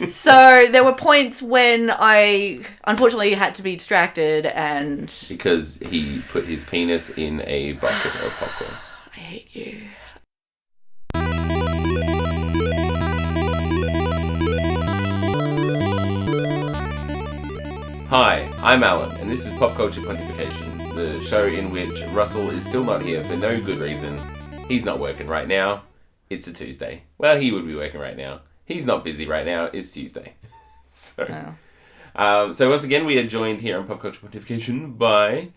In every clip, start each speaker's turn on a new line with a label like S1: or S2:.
S1: So there were points when I unfortunately had to be distracted and...
S2: Because he put his penis in a bucket of popcorn.
S1: I hate you.
S2: Hi, I'm Alan, and this is Popculture Pontification, the show in which Russell is still not here for no good reason. He's not working right now. It's a Tuesday. Well, he would be working right now. He's not busy right now. It's Tuesday. So once again, we are joined here on Popculture Pontification by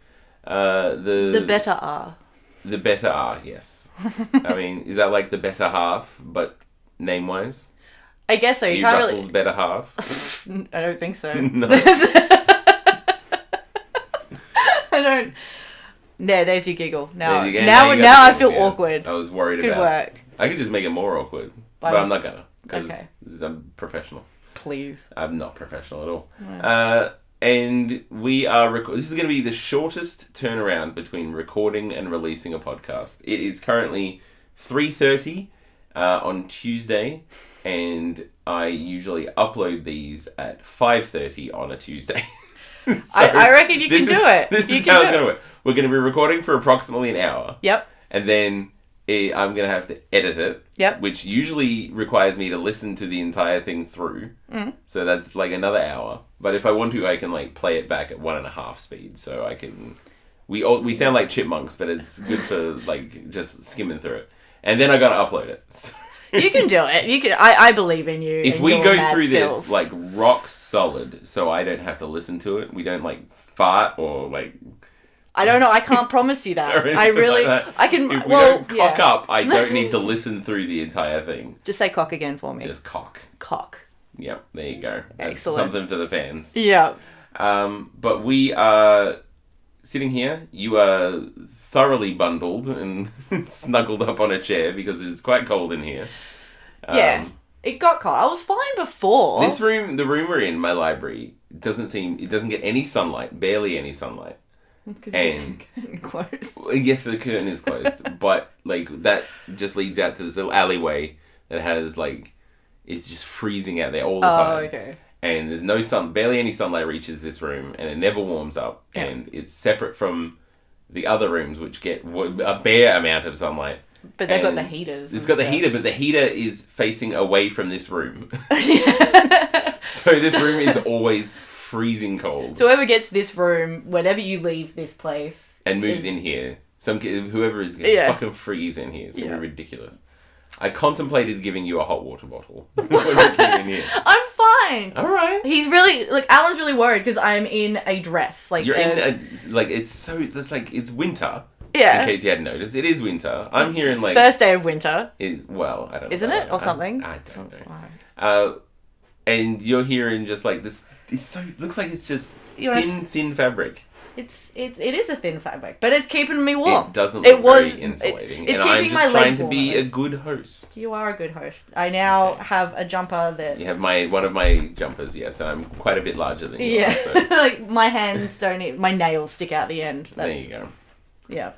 S1: the better R.
S2: The better R, yes. I mean, is that like the better half, but name-wise?
S1: I guess so.
S2: You can't Russell's better half?
S1: I don't think so.
S2: No.
S1: I don't. There, there's your giggle. Now
S2: I
S1: feel awkward.
S2: I was worried
S1: Good
S2: about
S1: work.
S2: I could just make it more awkward, but I'm not gonna, because I'm professional.
S1: Please.
S2: I'm not professional at all.
S1: Right.
S2: And we are... This is going to be the shortest turnaround between recording and releasing a podcast. It is currently 3:30 on Tuesday, and I usually upload these at 5:30 on a Tuesday. So
S1: I reckon you can do it.
S2: This is how it's going to work. We're going to be recording for approximately an hour.
S1: Yep.
S2: And then I'm going to have to edit it.
S1: Yep.
S2: Which usually requires me to listen to the entire thing through.
S1: Mm.
S2: So that's like another hour. But if I want to, I can like play it back at 1.5 speed. So I can... We sound like chipmunks, but it's good for like just skimming through it. And then I got to upload it. So
S1: you can do it. You can. I believe in you.
S2: If we go through this like rock solid, so I don't have to listen to it, we don't like fart or like...
S1: I don't know. I can't promise you that. I really...
S2: Like that.
S1: I can...
S2: If we don't cock up, I don't need to listen through the entire thing.
S1: Just say cock again for me.
S2: Just cock.
S1: Cock.
S2: Yep, there you go. That's
S1: Excellent.
S2: something for the fans.
S1: Yeah.
S2: But we are sitting here. You are thoroughly bundled and snuggled up on a chair because it's quite cold in here.
S1: Yeah. It got cold. I was fine before.
S2: This room, the room we're in, my library, it doesn't get any sunlight, barely any sunlight. And
S1: closed.
S2: Yes, the curtain is closed, but like that just leads out to this little alleyway that has like, it's just freezing out there all the time.
S1: Oh, okay.
S2: And there's no sun, barely any sunlight reaches this room, and it never warms up. Yeah. And it's separate from the other rooms, which get a bare amount of sunlight.
S1: But they've got the heaters.
S2: It's got the heater, but the heater is facing away from this room. So this room is always freezing cold.
S1: So whoever gets this room, whenever you leave this place...
S2: And moves in here. Whoever is going to fucking freeze in here. It's going to be ridiculous. I contemplated giving you a hot water bottle. When we came in here.
S1: I'm fine.
S2: All right.
S1: He's really... Like, Alan's really worried because I'm in a dress. Like,
S2: you're in a... Like, it's winter.
S1: Yeah.
S2: In case you hadn't noticed. It is winter. I'm here in like...
S1: First day of winter.
S2: I don't know.
S1: Isn't it? Or something?
S2: I don't know. And you're here in just like this... It looks like it's just thin fabric.
S1: It is a thin fabric, but it's keeping me warm.
S2: It doesn't look very insulating.
S1: It's
S2: and
S1: keeping
S2: I'm
S1: my
S2: just
S1: legs
S2: trying to be a good host.
S1: You are a good host. I now have a jumper that...
S2: You have one of my jumpers, yes, and I'm quite a bit larger than you.
S1: Yeah.
S2: Are, so.
S1: Like, my hands don't... My nails stick out the end.
S2: There you go.
S1: Yeah.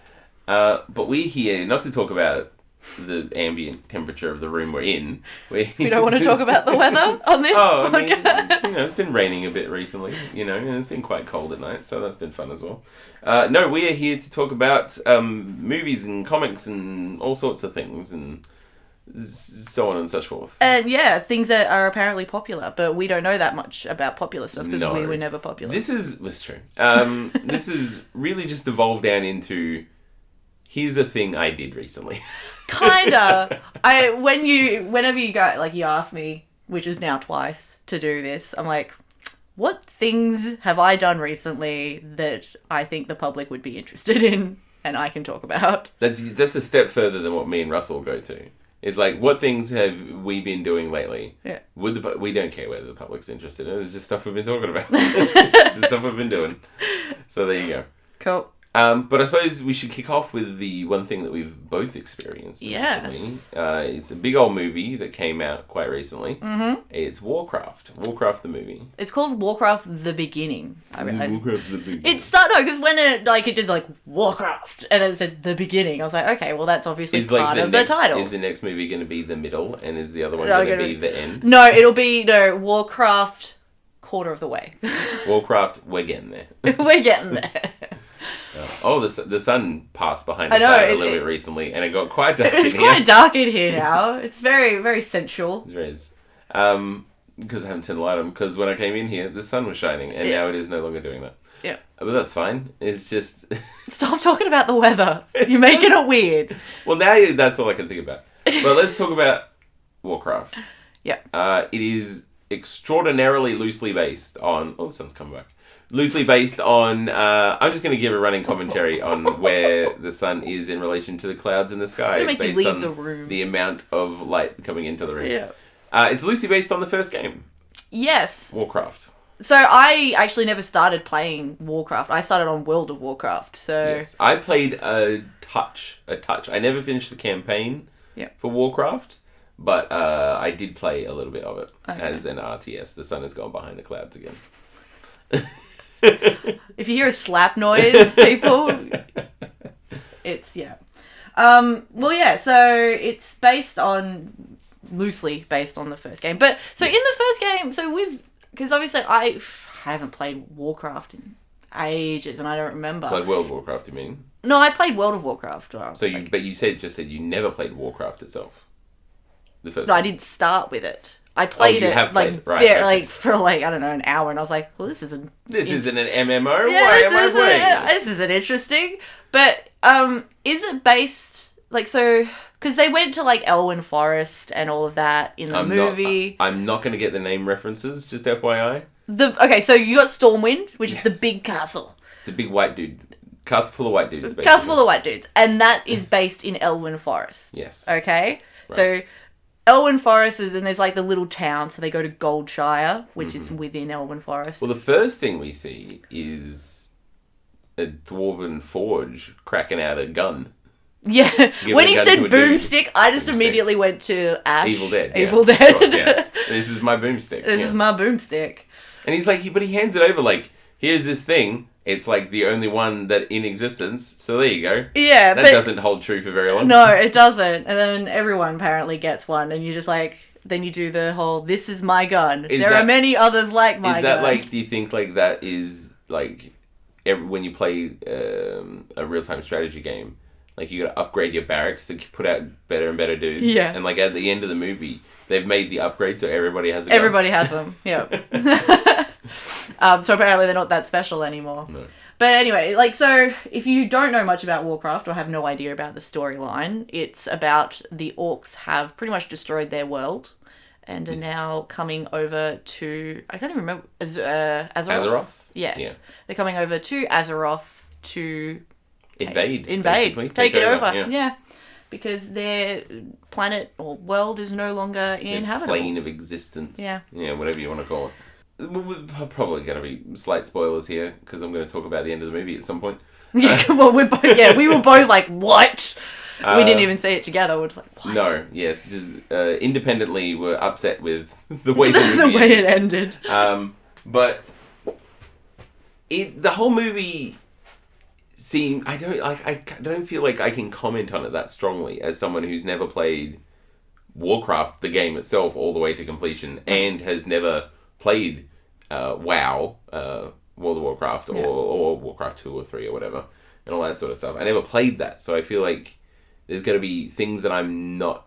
S2: But we're here not to talk about the ambient temperature of the room we're in. We
S1: don't want to talk about the weather on this podcast?
S2: I mean, it's been raining a bit recently, and it's been quite cold at night, so that's been fun as well. No, we are here to talk about movies and comics and all sorts of things and so on and such forth.
S1: And things that are apparently popular, but we don't know that much about popular stuff because we were never popular.
S2: That's true. This is really just evolved down into... Here's a thing I did recently.
S1: Kinda. Whenever you go, like, you ask me, which is now twice, to do this, I'm like, what things have I done recently that I think the public would be interested in and I can talk about?
S2: That's a step further than what me and Russell go to. It's like, what things have we been doing lately?
S1: Yeah.
S2: We don't care whether the public's interested in it. It's just stuff we've been talking about. It's just stuff we've been doing. So there you go.
S1: Cool.
S2: But I suppose we should kick off with the one thing that we've both experienced recently. It's a big old movie that came out quite recently. Mm-hmm. It's Warcraft the Movie.
S1: It's called Warcraft the Beginning. I realized.
S2: Warcraft the Beginning.
S1: Because when it did Warcraft and then it said the beginning, I was like, okay, well that's obviously part of the title.
S2: Is the next movie going to be the middle, and is the other one going to be the end?
S1: No, it'll be Warcraft quarter of the way.
S2: Warcraft, we're getting there.
S1: We're getting there.
S2: The sun passed behind the cloud a little bit recently, and it got quite dark in here. It's
S1: quite dark in here now. It's very, very sensual.
S2: It is. Because I haven't turned the light on, because when I came in here, the sun was shining, and now it is no longer doing that.
S1: Yeah.
S2: But that's fine. It's just...
S1: Stop talking about the weather. You're making it weird.
S2: Well, now that's all I can think about. But let's talk about Warcraft.
S1: Yeah.
S2: It is extraordinarily loosely based on... Oh, the sun's come back. Loosely based on... I'm just going to give a running commentary on where the sun is in relation to the clouds in the sky.
S1: I'm going to make you leave the room.
S2: The amount of light coming into the room.
S1: Yeah.
S2: It's loosely based on the first game.
S1: Yes.
S2: Warcraft.
S1: So I actually never started playing Warcraft. I started on World of Warcraft. So
S2: yes, I played a touch. I never finished the campaign for Warcraft, but I did play a little bit of it as an RTS. The sun has gone behind the clouds again.
S1: If you hear a slap noise, people, it's so it's loosely based on the first game. But so in the first game, because obviously I haven't played Warcraft in ages, and I don't remember.
S2: Like World of Warcraft, you mean?
S1: No, I played World of Warcraft.
S2: But you just said you never played Warcraft itself. The first.
S1: No, I didn't start with it. I played for I don't know, an hour, and I was like, well, this isn't an MMO.
S2: Yeah, why am I playing
S1: this isn't interesting. But is it based because they went to Elwyn Forest and all of that in the movie.
S2: I'm not going to get the name references, just FYI.
S1: So you got Stormwind, which is the big castle.
S2: It's a big white dude. Castle full of white dudes, basically.
S1: Castle full of white dudes. And that is based in Elwyn Forest.
S2: Yes.
S1: Okay? Right. So Elwyn Forest is, and there's the little town, so they go to Goldshire, which is within Elwyn Forest.
S2: Well, the first thing we see is a dwarven forge cracking out a gun.
S1: Yeah, when he said boomstick, I just immediately went to Ash.
S2: Evil Dead.
S1: Evil Dead.
S2: Course, yeah. This is my boomstick.
S1: This is my boomstick.
S2: And he's but he hands it over here's this thing. It's the only one that in existence. So there you go.
S1: Yeah,
S2: that doesn't hold true for very long.
S1: No, it doesn't. And then everyone apparently gets one, and you just then you do the whole, this is my gun. There are many others like my gun.
S2: Is that do you think that is when you play a real-time strategy game, you got to upgrade your barracks to put out better and better dudes.
S1: Yeah.
S2: And at the end of the movie, they've made the upgrade so everybody has a gun.
S1: Everybody has them. Yeah. So apparently they're not that special anymore.
S2: No.
S1: But anyway, so if you don't know much about Warcraft or have no idea about the storyline, it's about the orcs have pretty much destroyed their world and are now coming over to, I can't even remember, Azeroth?
S2: Azeroth?
S1: Yeah. They're coming over to Azeroth to
S2: invade,
S1: take it over. Yeah. Because their planet or world is no longer inhabitable.
S2: Plane of existence.
S1: Yeah.
S2: Yeah, whatever you want to call it. We're probably going to be slight spoilers here, because I'm going to talk about the end of the movie at some point.
S1: Yeah, well, we were both like, what? We didn't even see it together. We're just like, what?
S2: No, yes, just independently we're upset with the way the movie
S1: the way it ended.
S2: But the whole movie seemed... I don't feel like I can comment on it that strongly as someone who's never played Warcraft, the game itself, all the way to completion, and has never played WoW, World of Warcraft, or Warcraft 2 or 3 or whatever, and all that sort of stuff. I never played that, so I feel like there's going to be things that I'm not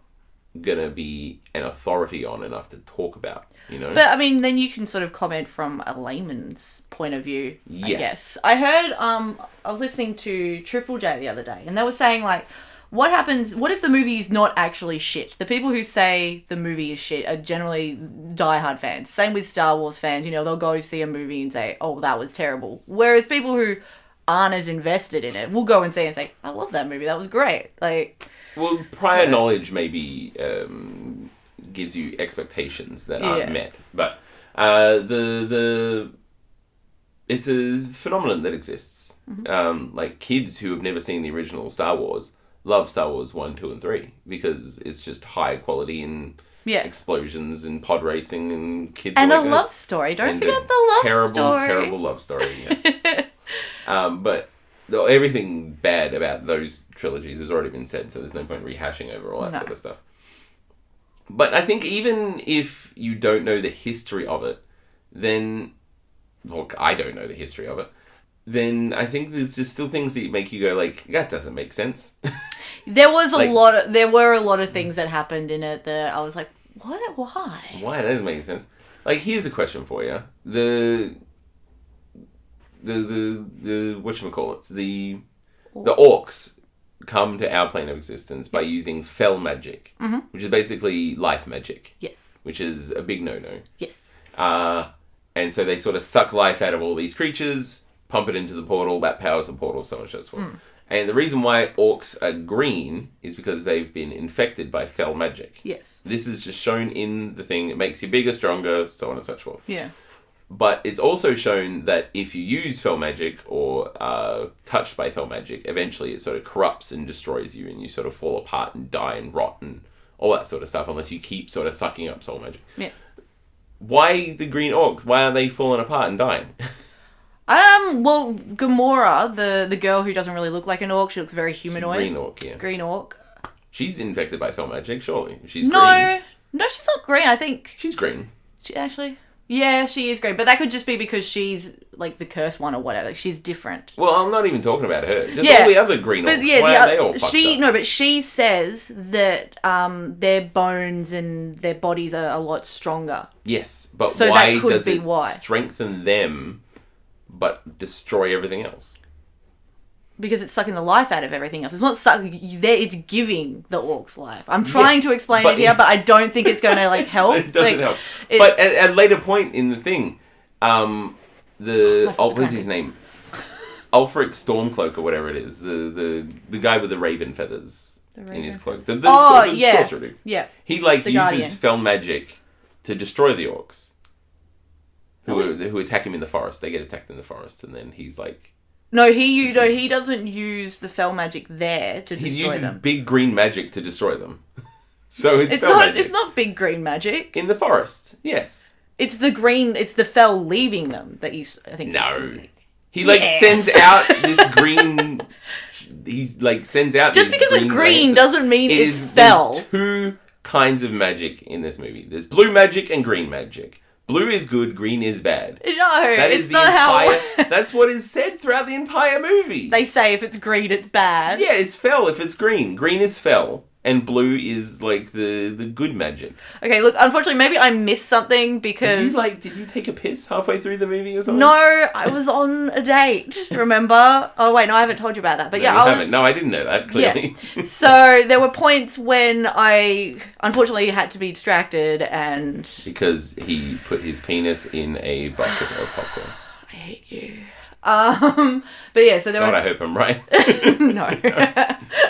S2: going to be an authority on enough to talk about, But,
S1: I mean, then you can sort of comment from a layman's point of view,
S2: yes.
S1: I guess. I heard, I was listening to Triple J the other day, and they were saying, what if the movie is not actually shit? The people who say the movie is shit are generally diehard fans. Same with Star Wars fans. They'll go see a movie and say, oh, that was terrible. Whereas people who aren't as invested in it will go and see it and say, I love that movie. That was great.
S2: Well, prior knowledge maybe gives you expectations that aren't met. But it's a phenomenon that exists. Like kids who have never seen the original Star Wars love Star Wars 1, 2, and 3 because it's just high quality and explosions and pod racing and kids
S1: and
S2: like
S1: a love story. Don't forget the love story.
S2: Terrible love story. Yes. But everything bad about those trilogies has already been said, so there's no point rehashing over all that sort of stuff. But I think even if you don't know the history of it, then... Well, I don't know the history of it. Then I think there's just still things that make you go like, that doesn't make sense.
S1: There were a lot of things that happened in it that I was like, what? Why?
S2: Why? That doesn't make sense. Like, here's a question for you. The whatchamacallits, the orcs come to our plane of existence by using fell magic, which is basically life magic. Yes. Which is a big no-no. Yes. And so they sort of suck life out of all these creatures, pump it into the portal, that powers the portal, so on and so forth. And the reason why orcs are green is because they've been infected by fell magic. Yes. This is just shown in the thing. It makes you bigger, stronger, so on and so forth. Yeah. But it's also shown that if you use fell magic or touched by fell magic, eventually it sort of corrupts and destroys you and you sort of fall apart and die and rot and all that sort of stuff unless you keep sort of sucking up soul magic. Yeah. Why the green orcs? Why are they falling apart and dying?
S1: Well, Gamora, the girl who doesn't really look like an orc, she looks very humanoid.
S2: Green orc, yeah.
S1: Green orc.
S2: She's infected by fell magic, surely. She's
S1: green. No, she's not green. I think
S2: she's green.
S1: She actually, yeah, she is green. But that could just be because she's like the cursed one or whatever. She's different.
S2: Well, I'm not even talking about her. Just all the other green orcs. Why are they all fucked up?
S1: No, but she says that their bones and their bodies are a lot stronger.
S2: Yes, but so why does it strengthen them but destroy everything else?
S1: Because it's sucking the life out of everything else. It's not sucking. It's giving the orcs life. I'm trying to explain it here, but I don't think it's going to like help.
S2: It doesn't help. But at a later point in the thing, what's his name? Ulfric Stormcloak or whatever it is. The guy with the raven feathers in his cloak. The sorcerer dude. Yeah. He uses fell magic to destroy the orcs who attack him in the forest. They get attacked in the forest, and then he's like.
S1: No, he doesn't use the fell magic there to destroy them. He uses
S2: big green magic to destroy them. So it's
S1: magic. It's not big green magic.
S2: In the forest, yes.
S1: It's the fell leaving them that I think.
S2: No. He sends out this green... sends out
S1: just because it's green doesn't mean it's fell.
S2: There's two kinds of magic in this movie. There's blue magic and green magic. Blue is good, green is bad.
S1: No, it's not how...
S2: That's what is said throughout the entire movie.
S1: They say if it's green, it's bad.
S2: Yeah, it's fell if it's green. Green is fell. And blue is, like, the good magic.
S1: Okay, look, unfortunately, maybe I missed something because...
S2: Did you take a piss halfway through the movie or something?
S1: No, I was on a date, remember? Oh, wait, no, I haven't told you about that. But
S2: No, I didn't know that, clearly.
S1: Yeah. So, there were points when I, unfortunately, had to be distracted and...
S2: Because he put his penis in a bucket of popcorn.
S1: I hate you. But yeah, so there
S2: God, I hope I'm right.
S1: No.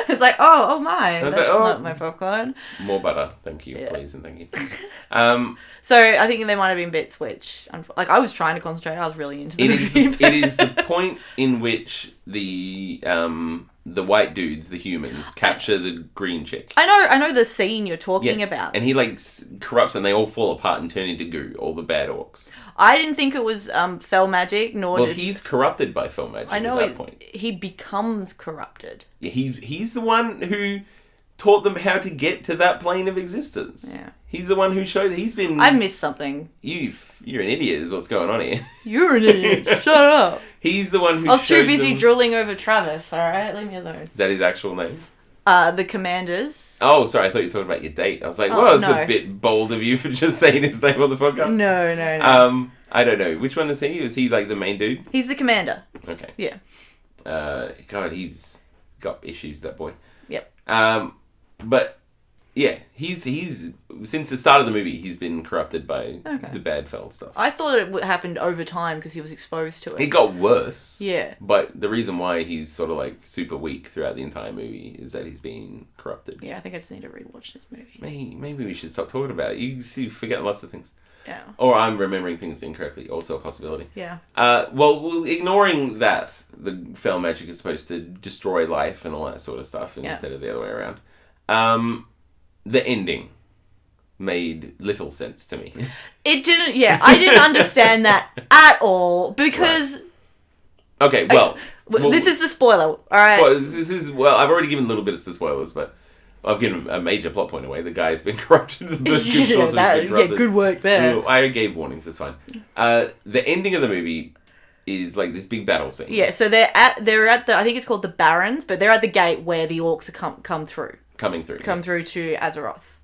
S1: It's like, oh my, that's not my popcorn.
S2: More butter, thank you, please, and thank you.
S1: So I think there might have been bits which, I was trying to concentrate, I was really into the movie.
S2: It is the point in which the white dudes, the humans, capture the green chick.
S1: I know the scene you're talking about.
S2: And he corrupts and they all fall apart and turn into goo, all the bad orcs.
S1: I didn't think it was fell magic, nor
S2: he's corrupted by fell magic at that point.
S1: He becomes corrupted.
S2: Yeah, he's the one who taught them how to get to that plane of existence. Yeah. He's the one who showed...
S1: I missed something.
S2: You're an idiot is what's going on here.
S1: You're an idiot. Shut up.
S2: He's the one who
S1: I was too busy drooling over Travis, alright? Leave me alone.
S2: Is that his actual name?
S1: The Commanders.
S2: Oh, sorry, I thought you were talking about your date. I was like, it's a bit bold of you for just saying his name on the podcast.
S1: No.
S2: I don't know. Which one is he? Is he the main dude?
S1: He's the commander.
S2: Okay.
S1: Yeah.
S2: God, he's got issues, that boy.
S1: Yep.
S2: But Yeah, he's since the start of the movie, he's been corrupted by the bad fell stuff.
S1: I thought it happened over time because he was exposed to it.
S2: It got worse.
S1: Yeah.
S2: But the reason why he's sort of like super weak throughout the entire movie is that he's been corrupted.
S1: Yeah, I think I just need to rewatch this movie.
S2: Maybe we should stop talking about it. You forget lots of things.
S1: Yeah.
S2: Or I'm remembering things incorrectly. Also a possibility.
S1: Yeah.
S2: Well, ignoring that, the fell magic is supposed to destroy life and all that sort of stuff instead of the other way around. The ending made little sense to me.
S1: It didn't, I didn't understand that at all because...
S2: Right. Okay, well...
S1: this is the spoiler, alright?
S2: I've already given a little bit of the spoilers, but I've given a major plot point away. The guy's been corrupted.
S1: Good work there.
S2: I gave warnings, that's fine. The ending of the movie is like this big battle scene.
S1: Yeah, so they're at the, I think it's called the Barrens, but they're at the gate where the orcs are come through. Come through to Azeroth.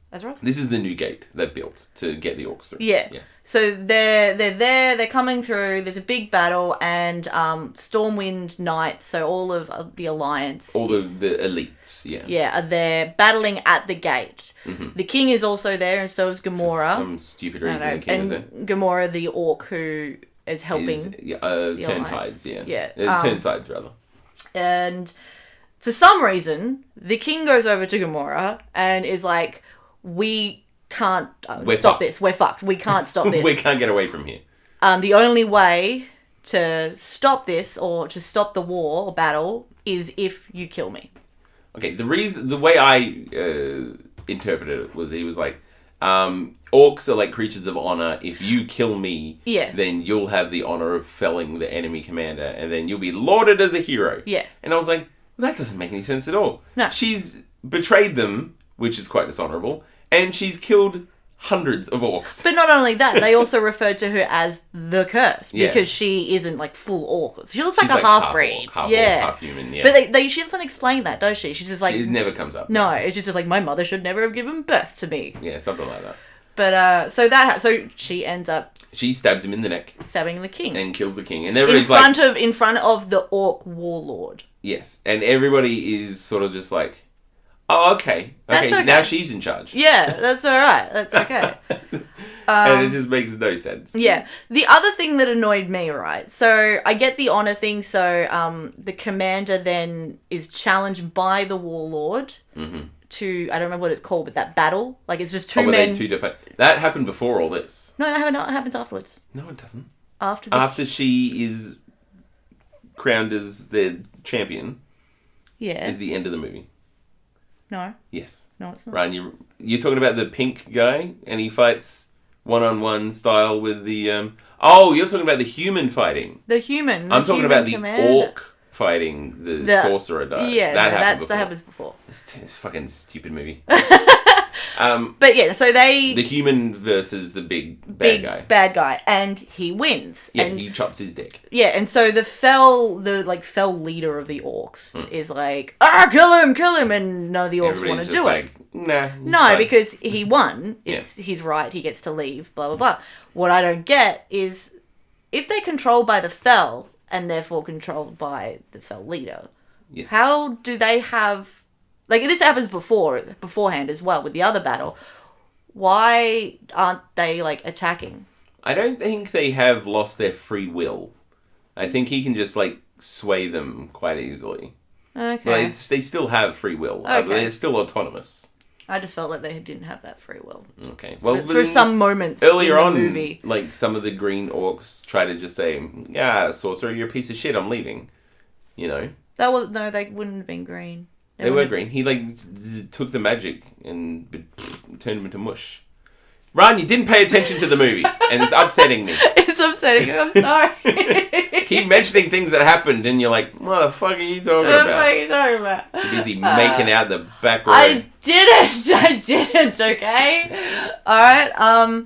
S2: This is the new gate they've built to get the orcs through.
S1: Yeah.
S2: Yes.
S1: So they're there, they're coming through, there's a big battle, and Stormwind Knights, so all of the Alliance.
S2: All of the elites, yeah.
S1: Yeah, are there battling at the gate.
S2: Mm-hmm.
S1: The king is also there, and so is Gamora.
S2: For some stupid reason, the king is there.
S1: And Gamora, the orc who is helping.
S2: Turn tides, yeah.
S1: Yeah.
S2: Turn sides, rather.
S1: And for some reason, the king goes over to Gamora and is like, we can't stop this. We're fucked. We can't stop this.
S2: We can't get away from here.
S1: The only way to stop this or to stop the war or battle is if you kill me.
S2: Okay, the way I interpreted it was he was like, orcs are like creatures of honor. If you kill me, then you'll have the honor of felling the enemy commander, and then you'll be lauded as a hero.
S1: Yeah.
S2: And I was like, well, that doesn't make any sense at all.
S1: No.
S2: She's betrayed them, which is quite dishonorable, and she's killed hundreds of orcs.
S1: But not only that, they also referred to her as the Curse because she isn't like full orc. She looks like a half-breed.
S2: Half orc, half human, yeah.
S1: But she doesn't explain that, does she? She's just like...
S2: It never comes up.
S1: No, it's just like, my mother should never have given birth to me.
S2: Yeah, something like that.
S1: But, so she ends up...
S2: She stabs him in the neck.
S1: Stabbing the king.
S2: And kills the king. And everybody's
S1: in front of the orc warlord.
S2: Yes. And everybody is sort of just like, oh, okay. Okay, now she's in charge.
S1: Yeah, that's alright. That's okay.
S2: And it just makes no sense.
S1: Yeah. The other thing that annoyed me, right? So, I get the honor thing. So, the commander then is challenged by the warlord to, I don't remember what it's called, but that battle. Like, it's just two men.
S2: That happened before all this.
S1: No, that happens afterwards.
S2: No, it doesn't.
S1: After
S2: she is crowned as the champion.
S1: Yeah.
S2: Is the end of the movie.
S1: No.
S2: Yes.
S1: No, it's not.
S2: Ryan, you're talking about the pink guy, and he fights one-on-one style with the... you're talking about the human fighting.
S1: The human.
S2: I'm talking about the
S1: commander.
S2: orc fighting the sorcerer guy.
S1: Yeah, that happens before.
S2: It's a fucking stupid movie.
S1: But yeah, so
S2: the human versus the big bad guy,
S1: and he wins.
S2: Yeah,
S1: and
S2: he chops his dick.
S1: Yeah, and so the fell leader of the orcs is like, kill him, and none of the orcs want to do it.
S2: Nah.
S1: No, because he won. It's his right. He gets to leave. Blah blah blah. What I don't get is if they're controlled by the fell and therefore controlled by the fell leader.
S2: Yes.
S1: How do they have? Like, this happens beforehand as well with the other battle. Why aren't they, like, attacking?
S2: I don't think they have lost their free will. I think he can just, like, sway them quite easily.
S1: Okay.
S2: But they still have free will.
S1: Okay.
S2: They're still autonomous.
S1: I just felt like they didn't have that free will.
S2: Okay.
S1: Well, for some moments
S2: earlier
S1: in
S2: on,
S1: the movie.
S2: Like, some of the green orcs try to just say, yeah, sorcerer, you're a piece of shit, I'm leaving. You know?
S1: No, they wouldn't have been green.
S2: They were green. He, took the magic and turned them into mush. Rahn, you didn't pay attention to the movie, and it's upsetting me.
S1: It's upsetting. I'm sorry.
S2: Keep mentioning things that happened, and you're like, what the fuck are you talking about?
S1: What the fuck are you talking about?
S2: Too busy making out the back row.
S1: I didn't, okay? Alright,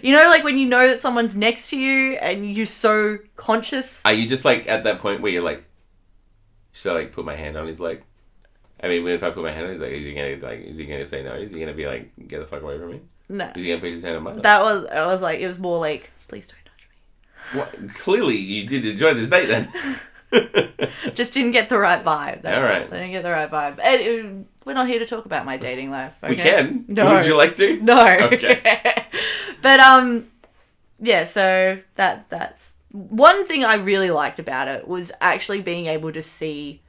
S1: you know, like, when you know that someone's next to you, and you're so conscious?
S2: Are you just, at that point where you're like, should I, put my hand on his leg? I mean, if I put my hand on, he's like, is he gonna say no? Is he gonna be like, get the fuck away from me?
S1: No.
S2: Is he gonna put his hand on my leg?
S1: It was more like, please don't touch me.
S2: What? Clearly, you did enjoy this date then.
S1: Just didn't get the right vibe. That's
S2: all right.
S1: I didn't get the right vibe. And we're not here to talk about my dating life. Okay?
S2: We can.
S1: No.
S2: Would you like to?
S1: No.
S2: Okay.
S1: But yeah. So that's one thing I really liked about it was actually being able to see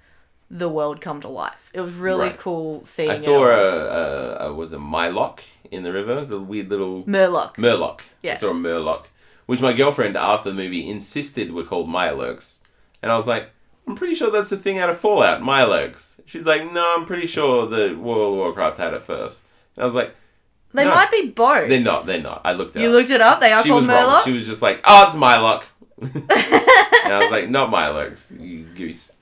S1: the world come to life. It was really cool seeing.
S2: I saw a Mylock in the river, the weird little Murloc.
S1: Yeah.
S2: I saw a Murloc, which my girlfriend after the movie insisted were called Mirelurks, and I was like, I'm pretty sure that's the thing out of Fallout, Mirelurks. She's like, no, I'm pretty sure the World of Warcraft had it first. And I was like,
S1: they might be both.
S2: They're not. I looked it up.
S1: You looked it up? They are called Murloc?
S2: She was just like, oh, it's Mylock. And I was like, not Mirelurks, you goose.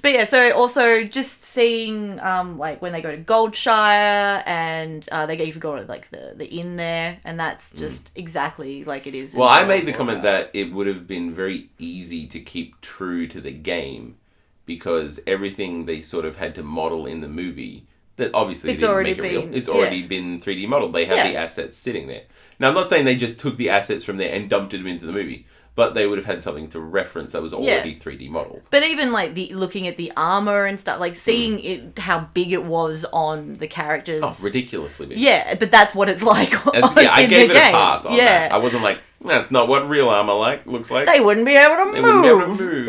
S1: But yeah, so also just seeing like when they go to Goldshire and they even go to like the inn there, and that's just exactly like it is.
S2: Well, I made the comment that it would have been very easy to keep true to the game because everything they sort of had to model in the movie, that obviously
S1: it's
S2: didn't
S1: already
S2: make it real.
S1: been,
S2: It's already been 3D modeled. They have the assets sitting there. Now, I'm not saying they just took the assets from there and dumped them into the movie, but they would have had something to reference that was already 3D modeled.
S1: But even like looking at the armor and stuff, like seeing it, how big it was on the characters.
S2: Oh, ridiculously big.
S1: Yeah, but that's what it's like.
S2: I gave it a pass on
S1: that.
S2: I wasn't like, that's not what real armor looks like.
S1: They wouldn't be able to move.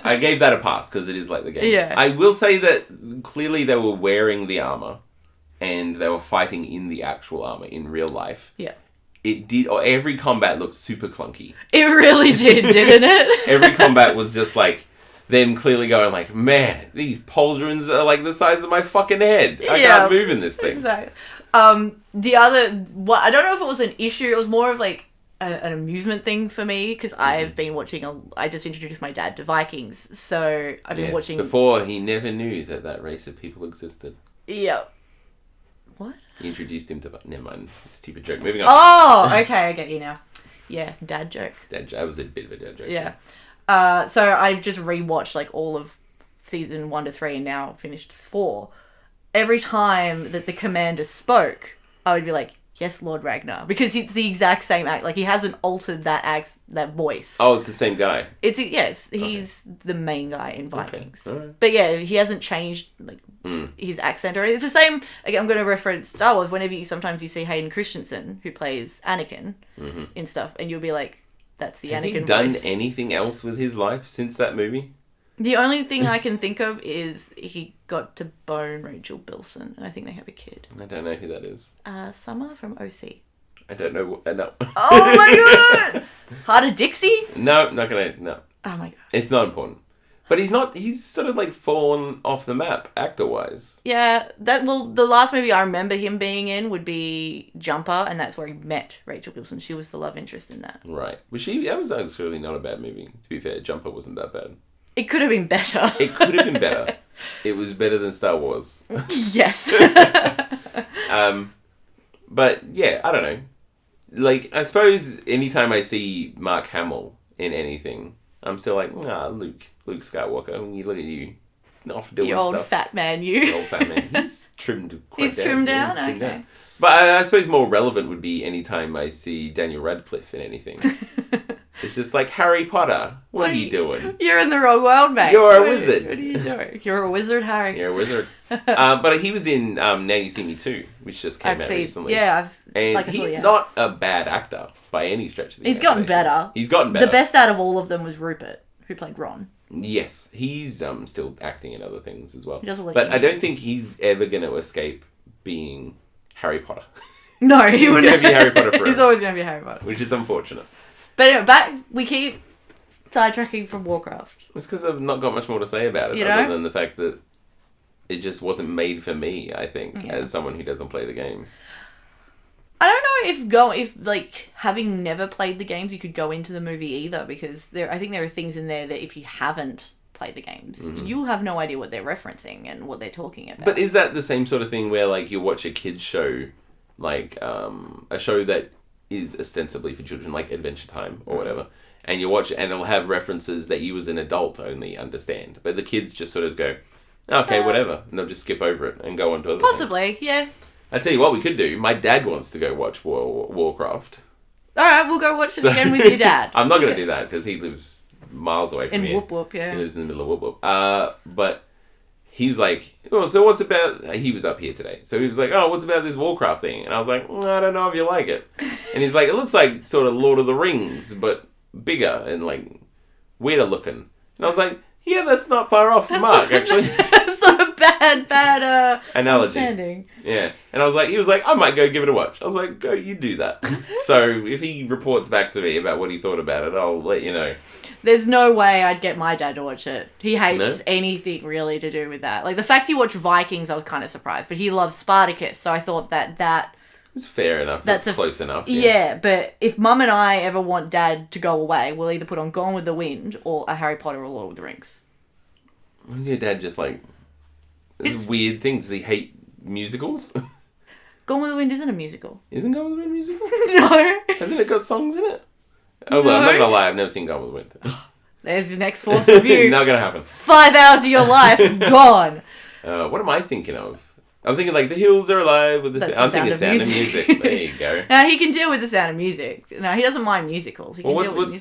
S2: I gave that a pass because it is like the game.
S1: Yeah.
S2: I will say that clearly they were wearing the armor and they were fighting in the actual armor in real life.
S1: Yeah.
S2: It did, or every combat looked super clunky.
S1: It really did, didn't it?
S2: Every combat was just like them clearly going like, man, these pauldrons are like the size of my fucking head. I can't move in this thing.
S1: Exactly. The other, I don't know if it was an issue. It was more of like an amusement thing for me because I've been watching. I just introduced my dad to Vikings, so I've been watching.
S2: Before he never knew that race of people existed.
S1: Yeah. What?
S2: He introduced him to... Never mind. Stupid joke. Moving on.
S1: Oh, okay. I get you now. Yeah, dad joke.
S2: That was a bit of a dad joke.
S1: Yeah. So I've just rewatched like all of season 1 to 3 and now finished 4. Every time that the commander spoke, I would be like, yes, Lord Ragnar. Because it's the exact same act. Like, he hasn't altered that voice.
S2: Oh, it's the same guy.
S1: Yes, he's the main guy in Vikings.
S2: Okay. Right.
S1: But yeah, he hasn't changed like his accent or anything. It's the same. Again, I'm going to reference Star Wars. Whenever sometimes you see Hayden Christensen, who plays Anakin in stuff, and you'll be like, that's the Anakin voice. Has he
S2: done anything else with his life since that movie?
S1: The only thing I can think of is he got to bone Rachel Bilson, and I think they have a kid.
S2: I don't know who that is.
S1: Summer from OC.
S2: I don't know. No.
S1: Oh my god! Heart of Dixie?
S2: No, not gonna. No.
S1: Oh my god.
S2: It's not important. But he's not. He's sort of like fallen off the map actor wise.
S1: Yeah. The last movie I remember him being in would be Jumper, and that's where he met Rachel Bilson. She was the love interest in that.
S2: Right. That was actually not a bad movie. To be fair, Jumper wasn't that bad.
S1: It could have been better.
S2: It could have been better. It was better than Star Wars.
S1: Yes.
S2: But yeah, I don't know. Like, I suppose anytime I see Mark Hamill in anything, I'm still like, Luke Skywalker. When you look at you, off doing
S1: you old
S2: stuff.
S1: Fat man, you.
S2: The old fat man. He's trimmed quite
S1: He's
S2: down.
S1: trimmed down?
S2: He's trimmed
S1: Okay.
S2: down. But I suppose more relevant would be anytime I see Daniel Radcliffe in anything. It's just like, Harry Potter, what are you doing?
S1: You're in the wrong world, mate.
S2: You're a wizard.
S1: What are you doing? You're a wizard, Harry.
S2: You're a wizard. But he was in Now You See Me Too, which just came out recently.
S1: Yeah.
S2: And he's not a bad actor by any stretch of the
S1: He's gotten better.
S2: He's gotten better.
S1: The best out of all of them was Rupert, who played Ron.
S2: Yes, he's still acting in other things as well.
S1: He doesn't look
S2: but I don't think he's ever going to escape being Harry Potter.
S1: No, he's
S2: going to be Harry Potter forever.
S1: He's always going to be Harry Potter.
S2: Which is unfortunate.
S1: But anyway, we keep sidetracking from Warcraft.
S2: It's because I've not got much more to say about it, other than the fact that it just wasn't made for me, I think, as someone who doesn't play the games.
S1: I don't know if having never played the games, you could go into the movie either, because I think there are things in there that if you haven't played the games, you'll have no idea what they're referencing and what they're talking about.
S2: But is that the same sort of thing where, like, you watch a kid's show, like, a show that is ostensibly for children, like Adventure Time or whatever, and you watch it and it'll have references that you as an adult only understand, but the kids just sort of go, okay, whatever, and they'll just skip over it and go on to other
S1: possibly,
S2: things.
S1: Yeah.
S2: I tell you what we could do. My dad wants to go watch Warcraft.
S1: All right, we'll go watch it again with your dad.
S2: I'm not going to do that because he lives miles away from me.
S1: In Whoop Whoop, yeah.
S2: He lives in the middle of Whoop Whoop. But he's like, oh, so what's about... He was up here today. So he was like, oh, what's about this Warcraft thing? And I was like, I don't know if you like it. And he's like, it looks like sort of Lord of the Rings, but bigger and, like, weirder looking. And I was like, yeah, that's not far off the mark, actually.
S1: That's not a bad
S2: analogy.
S1: understanding.
S2: Yeah. And he was like, I might go give it a watch. I was like, go, you do that. So if he reports back to me about what he thought about it, I'll let you know.
S1: There's no way I'd get my dad to watch it. He hates anything really to do with that. Like, the fact he watched Vikings, I was kind of surprised. But he loves Spartacus, so I thought that...
S2: It's fair enough. That's close enough.
S1: Yeah, but if Mum and I ever want Dad to go away, we'll either put on Gone with the Wind or a Harry Potter or Lord of the Rings.
S2: Was your dad just like... It's a weird thing. Does he hate musicals?
S1: Gone with the Wind isn't a musical.
S2: Isn't Gone with the Wind a musical?
S1: No.
S2: Hasn't it got songs in it? Oh, well, I'm not going to lie. I've never seen Gone with the Wind.
S1: There's your next fourth review.
S2: Not going to happen.
S1: 5 hours of your life gone.
S2: What am I thinking of? I'm thinking like The Hills Are Alive with I'm thinking Sound of Music. There you go.
S1: Now he can deal with the Sound of Music. No, he doesn't mind musicals. He can
S2: what's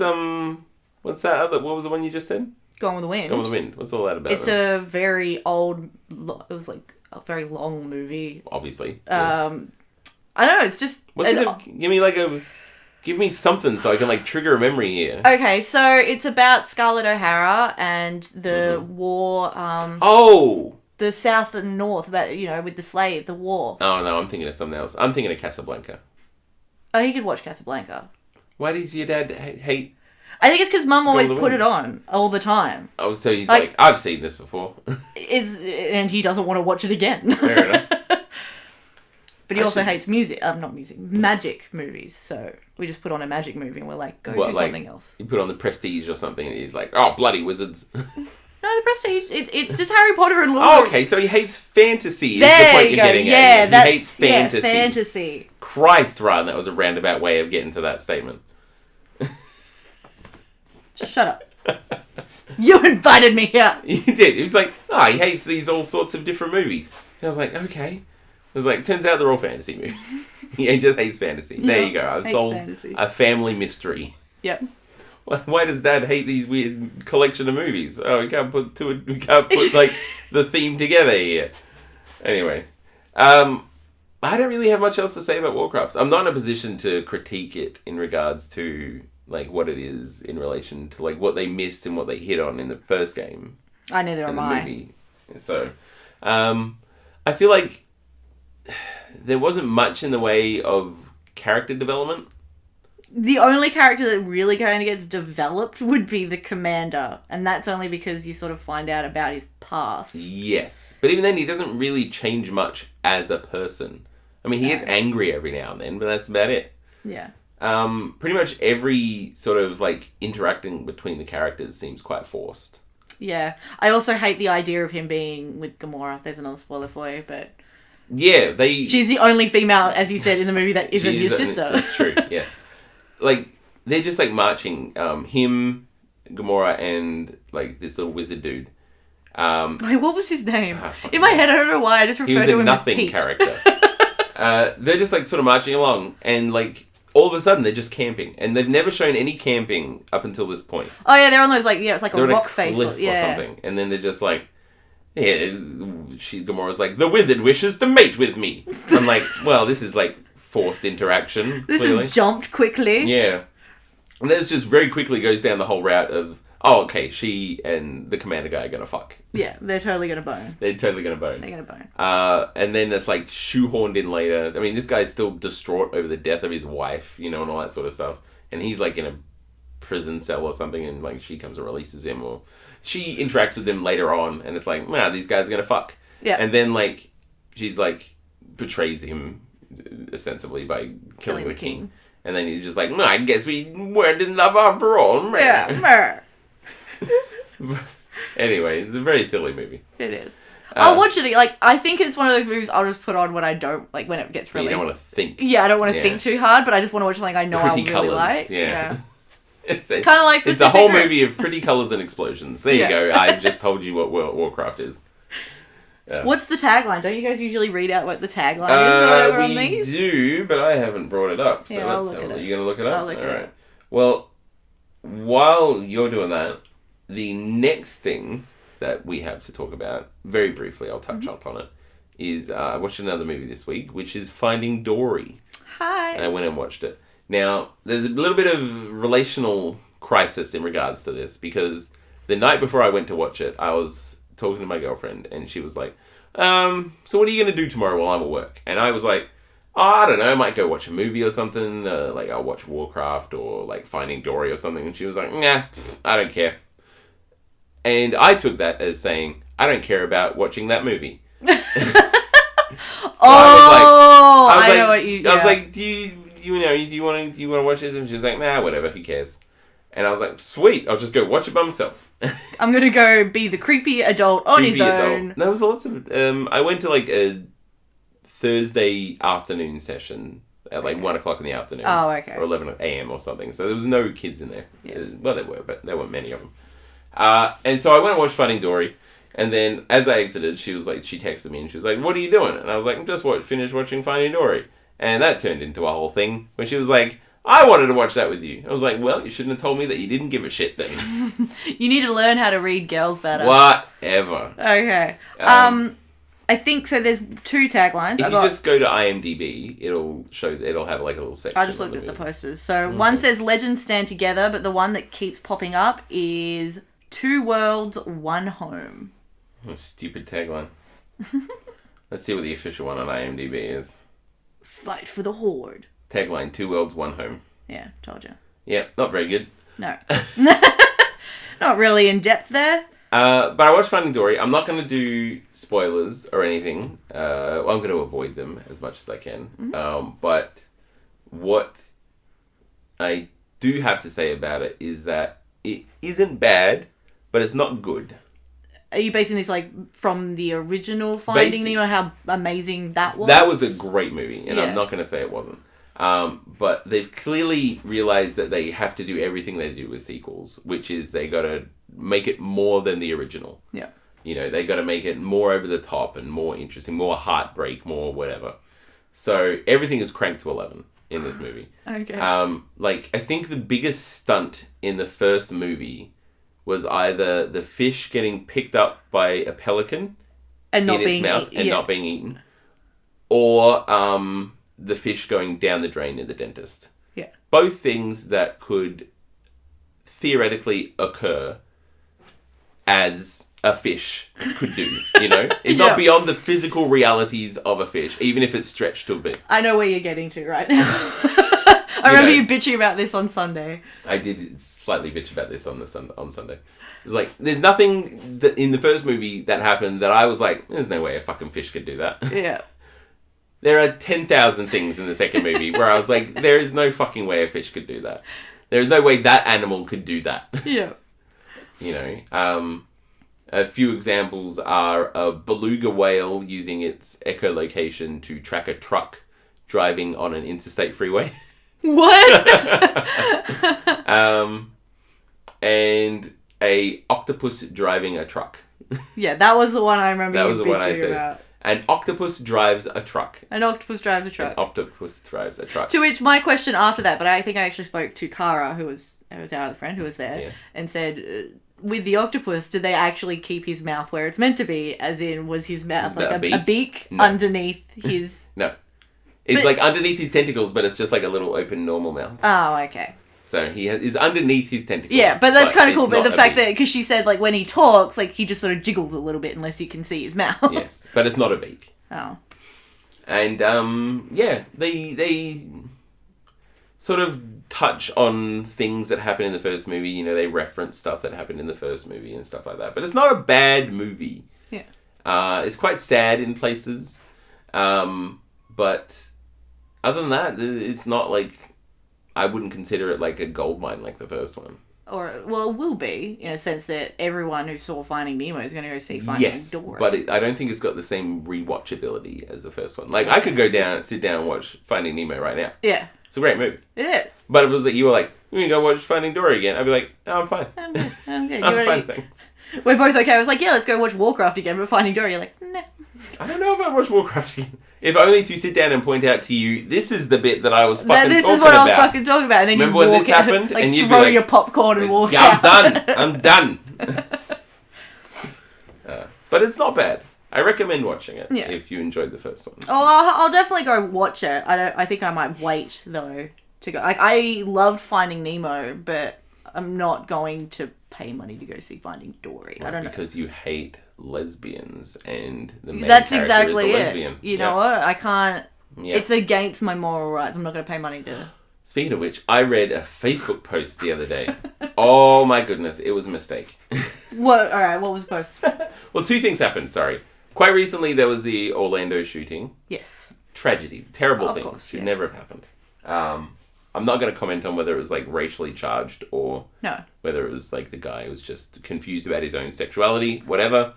S2: that other? What was the one you just said?
S1: Gone with the Wind.
S2: Gone with the Wind. What's all that about?
S1: It's a very old. It was like a very long movie.
S2: Obviously.
S1: I don't know. It's just.
S2: Give me something so I can like trigger a memory here.
S1: Okay, so it's about Scarlett O'Hara and the war. The South and North, about with the slaves, the war.
S2: Oh no, I'm thinking of something else. I'm thinking of Casablanca.
S1: Oh, he could watch Casablanca.
S2: Why does your dad hate?
S1: I think it's because Mum always put it on all the time.
S2: Oh, so he's like I've seen this before.
S1: And he doesn't want to watch it again.
S2: Fair enough.
S1: But he also hates magic movies. So we just put on a magic movie and we're like, do something else.
S2: You put on The Prestige or something and he's like, oh, bloody wizards.
S1: No, The Prestige, it's just Harry Potter and Lord.
S2: Oh, okay, so he hates fantasy is the point you're getting at. He hates fantasy.
S1: Yeah, fantasy.
S2: Christ, Rahn, that was a roundabout way of getting to that statement.
S1: Shut up. You invited me here.
S2: You did. He was like, he hates these all sorts of different movies. And I was like, okay. I was like, turns out they're all fantasy movies. He just hates fantasy. There you go. I've solved a family mystery.
S1: Yep.
S2: Why does Dad hate these weird collection of movies? Oh, we can't put like the theme together here. Anyway, I don't really have much else to say about Warcraft. I'm not in a position to critique it in regards to like what it is in relation to like what they missed and what they hit on in the first game.
S1: Neither am I.
S2: Movie. So, I feel like there wasn't much in the way of character development.
S1: The only character that really kind of gets developed would be the commander. And that's only because you sort of find out about his past.
S2: Yes. But even then, he doesn't really change much as a person. I mean, he gets angry every now and then, but that's about it.
S1: Yeah.
S2: Pretty much every sort of, like, interacting between the characters seems quite forced.
S1: Yeah. I also hate the idea of him being with Gamora. There's another spoiler for you, but...
S2: Yeah,
S1: She's the only female, as you said, in the movie that isn't his sister.
S2: That's true, yeah. Like, they're just, like, marching. Him, Gamora, and, like, this little wizard dude.
S1: Wait, what was his name? In my head, I don't know why. I just refer to him as Pete.
S2: He was a nothing character. They're just, like, sort of marching along. And, like, all of a sudden, they're just camping. And they've never shown any camping up until this point.
S1: Oh, yeah, they're on those, like, it's like
S2: they're
S1: a rock face.
S2: Or something. And then they're just, like... Yeah, Gamora's like, the wizard wishes to mate with me. I'm like, well, this is, like... forced interaction.
S1: This has jumped quickly.
S2: Yeah. And then it just very quickly goes down the whole route of, she and the commander guy are going to fuck.
S1: Yeah, they're totally going to bone.
S2: They're totally going to bone.
S1: They're going to bone.
S2: And then it's like shoehorned in later. I mean, this guy's still distraught over the death of his wife, and all that sort of stuff. And he's like in a prison cell or something, and like she comes and releases him, or she interacts with him later on, and it's like, these guys are going to fuck.
S1: Yeah.
S2: And then like, she's like, betrays him ostensibly by killing the king. And then he's just like, I guess we weren't in love after all.
S1: Yeah.
S2: Anyway, it's a very silly movie.
S1: It is. I'll watch it. Like, I think it's one of those movies I'll just put on when I don't, like, when it gets released.
S2: You don't want to think.
S1: Yeah, I don't want to think too hard, but I just want to watch something I know I'll really like.
S2: Yeah. It's
S1: kind of like
S2: it's a whole movie of pretty colours and explosions. There you go. I just told you what Warcraft is. Yeah.
S1: What's the tagline? Don't you guys usually read out what the tagline is or whatever on these?
S2: We do, but I haven't brought it up. So
S1: I'll look it up.
S2: Are you going to look it up?
S1: I'll look it up.
S2: Well, while you're doing that, the next thing that we have to talk about, very briefly, I'll touch upon it, is I watched another movie this week, which is Finding Dory.
S1: Hi.
S2: And I went and watched it. Now, there's a little bit of relational crisis in regards to this, because the night before I went to watch it, I was talking to my girlfriend, and she was like, so what are you going to do tomorrow while I'm at work? And I was like, I don't know, I might go watch a movie or something, like I'll watch Warcraft or like Finding Dory or something. And she was like, nah, I don't care. And I took that as saying, I don't care about watching that movie. So
S1: I know what you. Yeah.
S2: I was like, do you want to watch this? And she was like, nah, whatever, who cares? And I was like, sweet, I'll just go watch it by myself.
S1: I'm gonna go be the creepy adult on his own.
S2: There was lots of. I went to like a Thursday afternoon session at like 1 o'clock in the afternoon.
S1: Oh, okay.
S2: Or 11 a.m. or something. So there was no kids in there.
S1: Yeah.
S2: Well, there were, but there weren't many of them. And so I went and watched Finding Dory. And then as I exited, she texted me and she was like, what are you doing? And I was like, I'm just finished watching Finding Dory. And that turned into a whole thing where she was like, I wanted to watch that with you. I was like, well, you shouldn't have told me that you didn't give a shit then.
S1: You need to learn how to read girls better.
S2: Whatever.
S1: Okay. I think so. There's 2 taglines.
S2: If you just go to IMDb, it'll have like a little section.
S1: I just looked at the posters. So one says legends stand together, but the one that keeps popping up is 2 worlds, 1 home.
S2: Oh, stupid tagline. Let's see what the official one on IMDb is.
S1: Fight for the horde.
S2: Tagline, 2 worlds, 1 home.
S1: Yeah, told you.
S2: Yeah, not very good.
S1: No. Not really in depth there.
S2: But I watched Finding Dory. I'm not going to do spoilers or anything. I'm going to avoid them as much as I can.
S1: Mm-hmm.
S2: But what I do have to say about it is that it isn't bad, but it's not good.
S1: Are you basing this like from the original Finding Nemo, how amazing that was?
S2: That was a great movie, and
S1: yeah.
S2: I'm not going to say it wasn't. But they've clearly realized that they have to do everything they do with sequels, which is they got to make it more than the original.
S1: Yeah.
S2: You know, they got to make it more over the top and more interesting, more heartbreak, more whatever. So everything is cranked to 11 in this movie.
S1: Okay.
S2: I think the biggest stunt in the first movie was either the fish getting picked up by a pelican
S1: and not
S2: in
S1: being
S2: its mouth
S1: eaten.
S2: and not being eaten, or the fish going down the drain in the dentist.
S1: Yeah.
S2: Both things that could theoretically occur as a fish could do, you know? It's not beyond the physical realities of a fish, even if it's stretched to a bit.
S1: I know where you're getting to right now. I remember you bitching about this on Sunday.
S2: I did slightly bitch about this on Sunday. It was like, there's nothing that in the first movie that happened that I was like, there's no way a fucking fish could do that.
S1: Yeah.
S2: There are 10,000 things in the second movie where I was like, there is no fucking way a fish could do that. There is no way that animal could do that.
S1: Yeah.
S2: You know, a few examples are a beluga whale using its echolocation to track a truck driving on an interstate freeway.
S1: What?
S2: And a octopus driving a truck.
S1: Yeah, that was the one I remember
S2: That
S1: you
S2: was the one I
S1: bitching
S2: said.
S1: about.
S2: An octopus drives a truck.
S1: An octopus drives a truck.
S2: An octopus drives a truck.
S1: To which my question after that, but I think I actually spoke to Kara, who was our other friend who was there,
S2: Yes.
S1: and said, with the octopus, did they actually keep his mouth where it's meant to be? As in, was his mouth like a beak
S2: No.
S1: underneath his...
S2: No. It's like underneath his tentacles, but it's just like a little open normal mouth.
S1: Oh, okay.
S2: So he is underneath his tentacles.
S1: Yeah, but that's kind of cool.
S2: it's
S1: But
S2: not
S1: the
S2: a
S1: fact
S2: beak.
S1: that, because she said, like, when he talks, like, he just sort of jiggles a little bit unless you can see his mouth.
S2: Yes, but it's not a beak.
S1: Oh.
S2: And, they sort of touch on things that happen in the first movie. You know, they reference stuff that happened in the first movie and stuff like that. But it's not a bad movie.
S1: Yeah.
S2: It's quite sad in places. But other than that, it's not like... I wouldn't consider it like a goldmine like the first one.
S1: Or, well, it will be, in a sense that everyone who saw Finding Nemo is going to go see Finding Dory.
S2: But I don't think it's got the same rewatchability as the first one. Like, I could go down, sit down and watch Finding Nemo right now.
S1: Yeah.
S2: It's a great movie.
S1: It is.
S2: But if it was like, you were like, we're going to go watch Finding Dory again, I'd be like, no, I'm fine.
S1: I'm good. I'm good.
S2: I'm fine, thanks.
S1: We're both okay. I was like, yeah, let's go watch Warcraft again, but Finding Dory, you're like, nah.
S2: I don't know if I'd watch Warcraft again. If only to sit down and point out to you, this is the bit that I was fucking talking about.
S1: This is what I was fucking talking about. And then
S2: Remember
S1: you
S2: when
S1: walk
S2: this
S1: out,
S2: happened?
S1: like,
S2: And you'd be
S1: throw
S2: like,
S1: your popcorn and walk
S2: yeah,
S1: out.
S2: I'm done. But it's not bad. I recommend watching it
S1: Yeah.
S2: if you enjoyed the first one.
S1: Oh, I'll definitely go watch it. I think I might wait though to go. Like, I loved Finding Nemo, but I'm not going to pay money to go see Finding Dory. I don't know.
S2: Because you hate lesbians and the main
S1: That's
S2: character
S1: exactly
S2: is a
S1: it.
S2: lesbian.
S1: You know what? I can't.
S2: Yeah.
S1: It's against my moral rights. I'm not going to pay money to.
S2: Speaking of which, I read a Facebook post the other day. Oh my goodness, it was a mistake.
S1: What? All right. What was the post?
S2: Well, two things happened. Sorry. Quite recently, there was the Orlando shooting.
S1: Yes.
S2: Tragedy. Terrible
S1: Of
S2: thing.
S1: course,
S2: Should
S1: yeah.
S2: never have happened. I'm not going to comment on whether it was like racially charged or
S1: No.
S2: whether it was like the guy was just confused about his own sexuality. Whatever.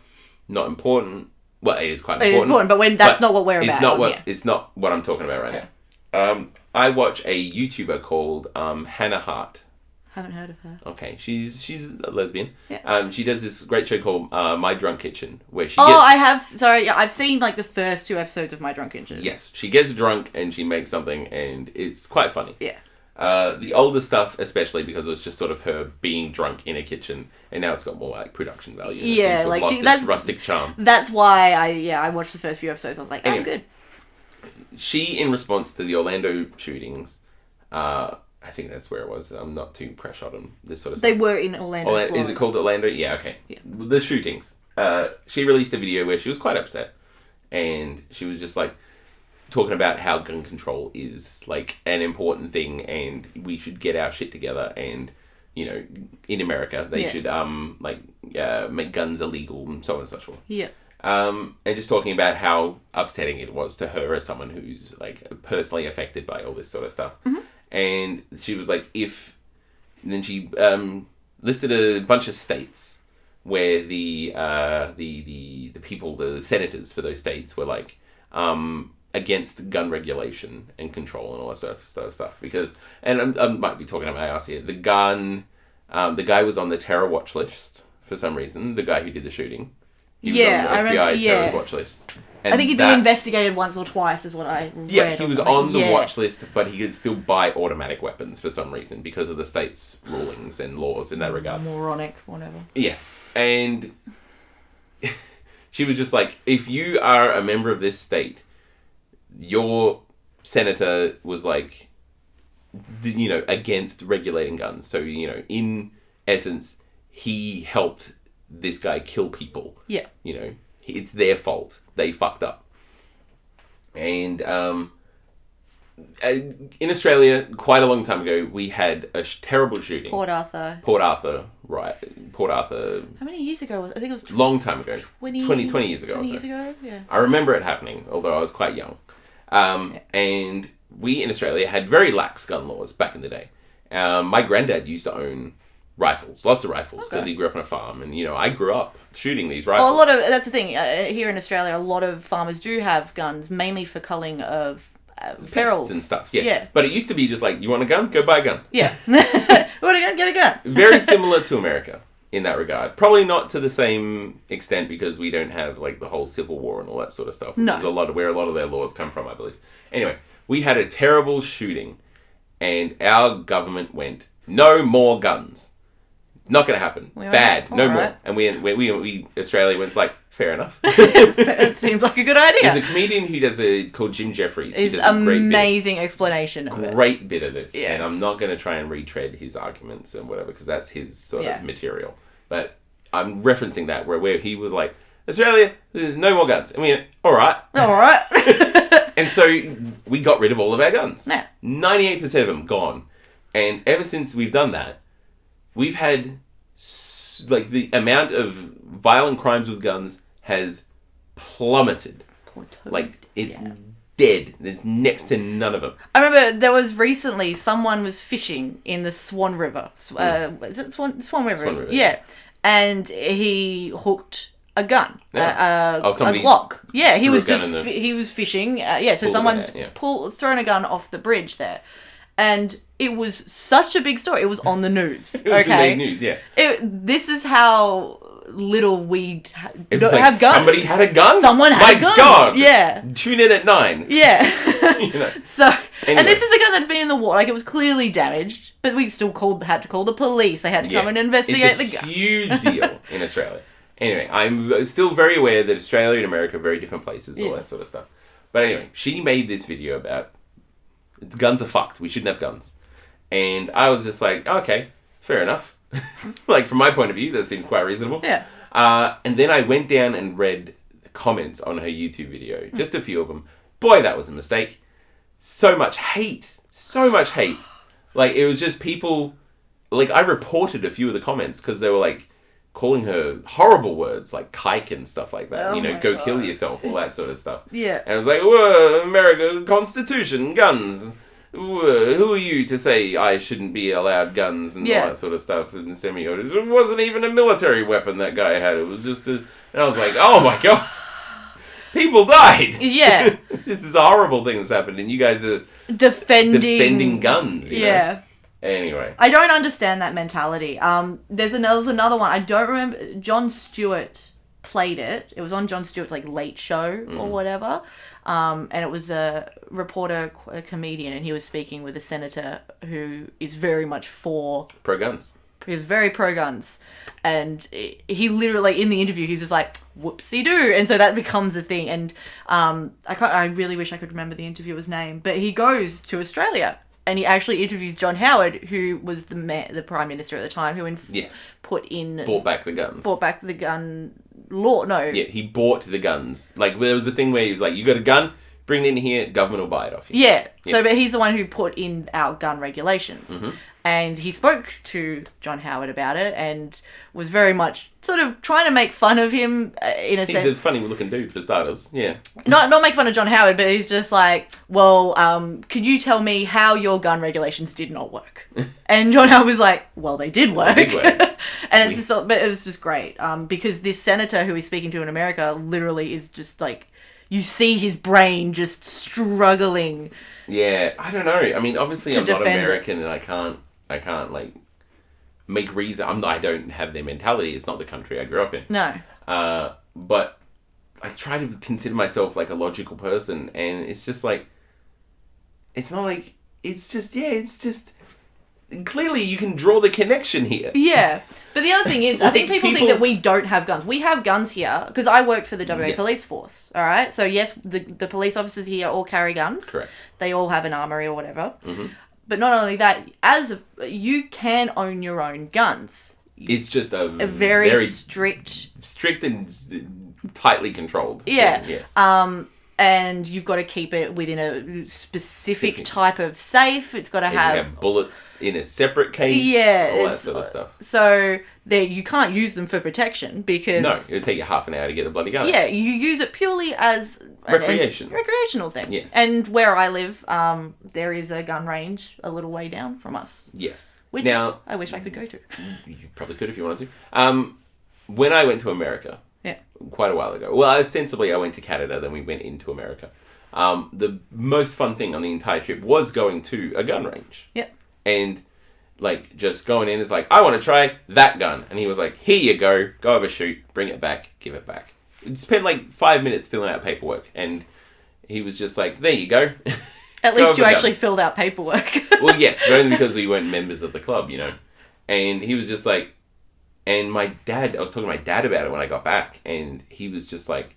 S2: Not important. Well, it is quite important.
S1: It is important, but that's not what we're about.
S2: It's not what I'm talking about right now. I watch a YouTuber called Hannah Hart.
S1: Haven't heard of her.
S2: Okay, she's a lesbian.
S1: Yeah.
S2: She does this great show called My Drunk Kitchen, where she
S1: I have. Sorry, yeah, I've seen like the first 2 episodes of My Drunk Kitchen.
S2: Yes, she gets drunk and she makes something, and it's quite funny.
S1: Yeah.
S2: The older stuff, especially because it was just sort of her being drunk in a kitchen, and now it's got more like production value. And
S1: Yeah,
S2: it's
S1: like
S2: lost
S1: that's
S2: its rustic charm.
S1: That's why I watched the first few episodes. I was like,
S2: Anyway.
S1: I'm good.
S2: She, in response to the Orlando shootings, I think that's where it was. I'm not too crash on this sort of stuff.
S1: They were in Orlando.
S2: Is it called Orlando? Yeah, okay.
S1: Yeah.
S2: The shootings. She released a video where she was quite upset, and she was just like talking about how gun control is like an important thing, and we should get our shit together, and you know, in America they should make guns illegal and so on and so forth.
S1: Yeah.
S2: And just talking about how upsetting it was to her as someone who's like personally affected by all this sort of stuff.
S1: Mm-hmm.
S2: And she was like, and then she listed a bunch of states where the people, the senators for those states were like against gun regulation and control and all that sort of stuff. Because, and I might be talking about my ass here, the guy was on the terror watch list for some reason, the guy who did the shooting. He was on the FBI terrorist watch list. And
S1: I think he'd been investigated once or twice, is what I read.
S2: Yeah, he was on the watch list, but he could still buy automatic weapons for some reason because of the state's rulings and laws in that regard.
S1: Moronic, whatever.
S2: Yes, and she was just like, if you are a member of this state, your senator was like, you know, against regulating guns. So, you know, in essence, he helped this guy kill people.
S1: Yeah.
S2: You know, it's their fault. They fucked up. And in Australia, quite a long time ago, we had a terrible shooting.
S1: Port Arthur,
S2: right. Port Arthur.
S1: How many years ago was it? I think it was
S2: Long time ago. 20 years ago
S1: 20
S2: or so.
S1: years ago, yeah.
S2: I remember it happening, although I was quite young. And we in Australia had very lax gun laws back in the day. My granddad used to own rifles, lots of rifles, because he grew up on a farm, and you know, I grew up shooting these rifles.
S1: Well, that's the thing. Here in Australia, a lot of farmers do have guns, mainly for culling of ferals
S2: and stuff. Yeah. But it used to be just like, you want a gun? Go buy a gun.
S1: Yeah. Want a gun? Get a gun.
S2: Very similar to America in that regard. Probably not to the same extent because we don't have like the whole Civil War and all that sort of stuff, which is where a lot of their laws come from, I believe. Anyway, we had a terrible shooting, and our government went, no more guns. Not going to happen. Bad. No more. And we Australia went like, fair enough.
S1: It seems like a good idea.
S2: There's a comedian who does called Jim Jeffries.
S1: It's amazing explanation of it.
S2: Great bit of this.
S1: Yeah.
S2: And I'm not going to try and retread his arguments and whatever, because that's his sort of material. But I'm referencing that where he was like, Australia, there's no more guns. I mean, all right. And so we got rid of all of our guns.
S1: Yeah.
S2: 98% of them gone. And ever since we've done that, we've had, like, the amount of violent crimes with guns has plummeted. Like, it's dead. There's next to none of them.
S1: I remember there was recently, someone was fishing in the Swan River. Is it Swan River?
S2: Swan River,
S1: yeah. And he hooked a gun.
S2: Yeah.
S1: A Glock. Yeah, he was
S2: gun
S1: he was fishing. So someone's thrown a gun off the bridge there. And it was such a big story. It was on the news.
S2: It was the big news, yeah.
S1: This is how little we have guns.
S2: Somebody had a gun?
S1: Someone had a gun.
S2: My God.
S1: Yeah.
S2: Tune in at 9.
S1: Yeah.
S2: You know.
S1: So,
S2: anyway.
S1: And this is a gun that's been in the war. Like, it was clearly damaged, but we still had to call the police. They had to come and investigate the gun.
S2: It's a huge deal in Australia. Anyway, I'm still very aware that Australia and America are very different places, all that sort of stuff. But anyway, she made this video about guns are fucked. We shouldn't have guns. And I was just like, okay, fair enough. Like, from my point of view, that seems quite reasonable.
S1: Yeah.
S2: And then I went down and read the comments on her YouTube video. Just a few of them. Boy, that was a mistake. So much hate. So much hate. Like, it was just people... Like, I reported a few of the comments because they were, like, calling her horrible words, like kike and stuff like that.
S1: Oh
S2: Go kill yourself, all that sort of stuff.
S1: Yeah.
S2: And I was like, whoa, America, Constitution, guns. Who are you to say I shouldn't be allowed guns and all that sort of stuff? And it wasn't even a military weapon that guy had. It was just a... And I was like, oh my God. People died.
S1: Yeah.
S2: This is a horrible thing that's happened, and you guys are defending guns. You know? Anyway.
S1: I don't understand that mentality. There's another one. I don't remember. Jon Stewart played it. It was on Jon Stewart's late show or whatever. And it was a reporter, a comedian, and he was speaking with a senator who is very much for...
S2: Pro-guns.
S1: He's very pro-guns. And he literally, in the interview, he's just like, whoopsie-doo. And so that becomes a thing. And I really wish I could remember the interviewer's name. But he goes to Australia. And he actually interviews John Howard, who was the Prime Minister at the time, who
S2: bought back the guns.
S1: Bought back the gun law. No.
S2: Yeah, he bought the guns. Like, there was a thing where he was like, you got a gun? Bring it in here, government will buy it off you.
S1: Yeah. Yes. So, but he's the one who put in our gun regulations. Mm-hmm. And he spoke to John Howard about it and was very much sort of trying to make fun of him in a sense.
S2: He's a funny looking dude for starters, yeah.
S1: Not make fun of John Howard, but he's just like, well, can you tell me how your gun regulations did not work? And John Howard was like, well, they did work. And it's but it was just great because this senator who he's speaking to in America literally is just like, you see his brain just struggling.
S2: Yeah, I don't know. I mean, obviously I'm not American and I can't make reason. I don't have their mentality. It's not the country I grew up in.
S1: No.
S2: But I try to consider myself like a logical person, and it's just like, it's not like, it's just clearly you can draw the connection here.
S1: Yeah. But the other thing is, I think people think that we don't have guns. We have guns here because I worked for the WA police force. All right. So yes, the police officers here all carry guns.
S2: Correct.
S1: They all have an armory or whatever.
S2: Mm-hmm.
S1: But not only that, you can own your own guns.
S2: It's just a
S1: very strict
S2: and tightly controlled.
S1: Yeah.
S2: Thing, yes.
S1: And you've got to keep it within a specific type of safe. It's got to have
S2: bullets in a separate case.
S1: Yeah,
S2: all that sort of stuff.
S1: So you can't use them for protection because
S2: no, it'll take you half an hour to get the bloody gun.
S1: Yeah, you use it purely as recreational thing.
S2: Yes.
S1: And where I live, there is a gun range a little way down from us.
S2: Yes.
S1: Which now I wish I could go to.
S2: You probably could if you wanted to. When I went to America.
S1: Yeah.
S2: Quite a while ago. Well, ostensibly I went to Canada, then we went into America. The most fun thing on the entire trip was going to a gun range.
S1: Yep.
S2: And, just going in is like, I want to try that gun. And he was like, here you go have a shoot, bring it back, give it back. It spent 5 minutes filling out paperwork. And he was just like, there you go.
S1: At least you actually filled out paperwork.
S2: Well, yes, but only because we weren't members of the club, And he was just like, and my dad, I was talking to my dad about it when I got back, and he was just like,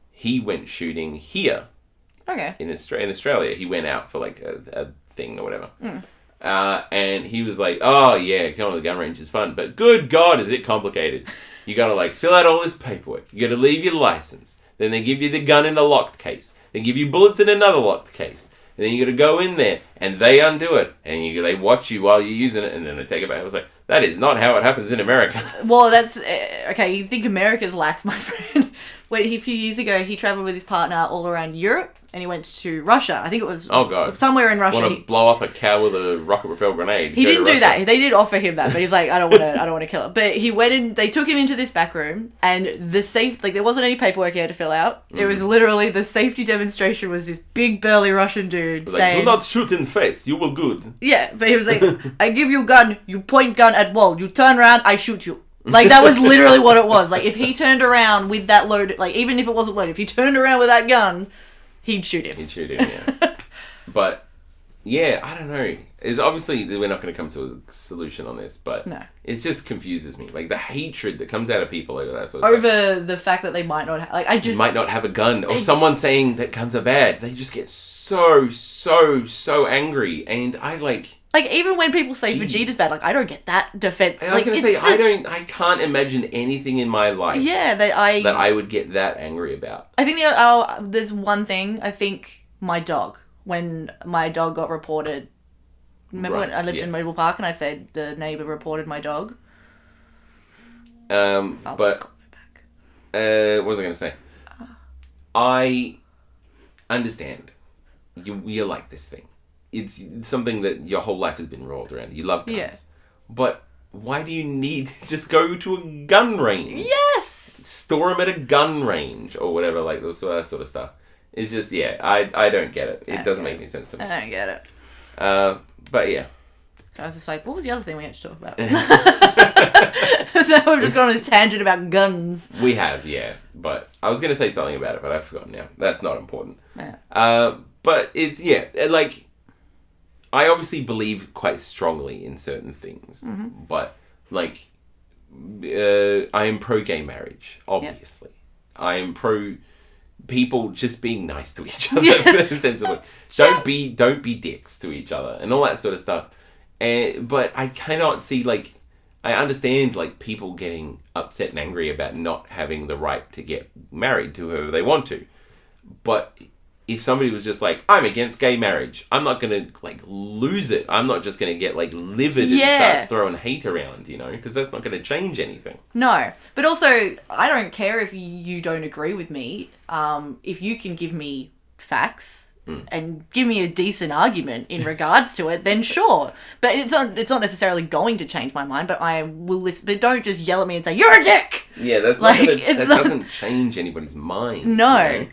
S2: he went shooting here.
S1: Okay.
S2: In Australia. He went out for a thing or whatever.
S1: Mm.
S2: And he was like, oh yeah, going to the gun range is fun, but good God, is it complicated. You gotta fill out all this paperwork. You gotta leave your license. Then they give you the gun in a locked case. They give you bullets in another locked case. And then you got to go in there, and they undo it, and they watch you while you're using it, and then they take it back. I was like, that is not how it happens in America.
S1: Well, that's... okay, you think America's lax, my friend. A few years ago, he travelled with his partner all around Europe, and he went to Russia. I think it was somewhere in Russia.
S2: Want to blow up a cow with a rocket-propelled grenade.
S1: He didn't do that. They did offer him that, but he's like, I don't want to kill it. But he went in, they took him into this back room, and there wasn't any paperwork he had to fill out. Mm. It was literally, the safety demonstration was this big burly Russian dude saying...
S2: do not shoot in the face, you will good.
S1: Yeah, but he was like, I give you gun, you point gun at wall, you turn around, I shoot you. That was literally what it was. If he turned around with that loaded, even if it wasn't loaded, if he turned around with that gun, he'd shoot him.
S2: Yeah. But, yeah, I don't know. It's obviously we're not going to come to a solution on this, but
S1: No.
S2: it just confuses me. Like the hatred that comes out of people over that sort of stuff.
S1: Over the fact that they might not
S2: Might not have a gun, or someone saying that guns are bad. They just get so angry, and I like
S1: even when people say Vegeta's bad, like I don't get that defense.
S2: I was gonna say I can't imagine anything in my life.
S1: Yeah, that
S2: I would get that angry about.
S1: I think there's one thing. I think my dog, when my dog got reported. Remember when I lived in Mobile Park and I said the neighbour reported my dog?
S2: What was I going to say? I understand. You like this thing. It's something that your whole life has been rolled around. You love guns. Yeah. But why do you need to just go to a gun range?
S1: Yes!
S2: Store them at a gun range or whatever, like that sort of stuff. It's just, I don't get it. It doesn't make any sense to me.
S1: I don't get it.
S2: But yeah.
S1: I was just like, what was the other thing we had to talk about? So we've just gone on this tangent about guns.
S2: We have, yeah. But I was going to say something about it, but I've forgotten now. That's not important.
S1: Yeah.
S2: But it's, like, I obviously believe quite strongly in certain things. Mm-hmm. But, like, I am pro-gay marriage, obviously. Yep. I am pro... people just being nice to each other, sensibly. Don't be dicks to each other and all that sort of stuff. But I cannot see, like, I understand, like, people getting upset and angry about not having the right to get married to whoever they want to. But if somebody was just like, I'm against gay marriage, I'm not going to, like, lose it. I'm not just going to get, like, livid and start throwing hate around, you know, because that's not going to change anything.
S1: No. But also, I don't care if you don't agree with me. If you can give me facts and give me a decent argument in regards to it, then sure. But it's not necessarily going to change my mind, but I will listen. But don't just yell at me and say, you're a dick!
S2: Yeah, that's like, that doesn't change anybody's mind.
S1: No.
S2: You know?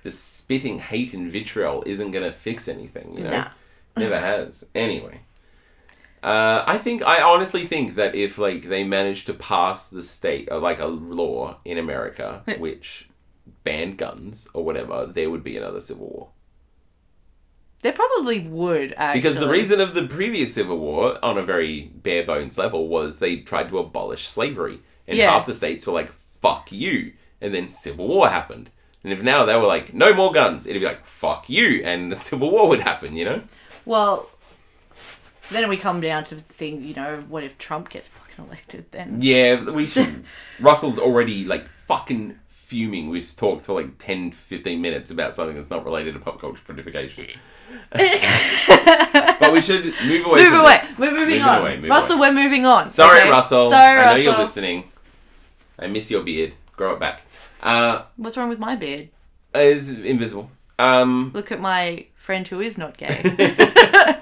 S2: Just spitting hate and vitriol isn't going to fix anything, you know? Nah. Never has. Anyway. I honestly think that if, like, they managed to pass the state, like, a law in America which banned guns or whatever, there would be another civil war.
S1: There probably would, actually.
S2: Because the reason of the previous Civil War, on a very bare bones level, was they tried to abolish slavery. And half the states were like, fuck you. And then Civil War happened. And if now they were like, no more guns, it'd be like, fuck you. And the Civil War would happen, you know?
S1: Well, then we come down to the thing, you know, what if Trump gets fucking elected then?
S2: Yeah, we should. Russell's already, like, fucking fuming. We've talked for like 10, 15 minutes about something that's not related to Popculture Pontification. But we should move away from this.
S1: We're moving on. Russell, we're moving on.
S2: Sorry, okay? Russell. I know you're listening. I miss your beard. Grow it back.
S1: What's wrong with my beard?
S2: It's invisible.
S1: Look at my friend who is not gay.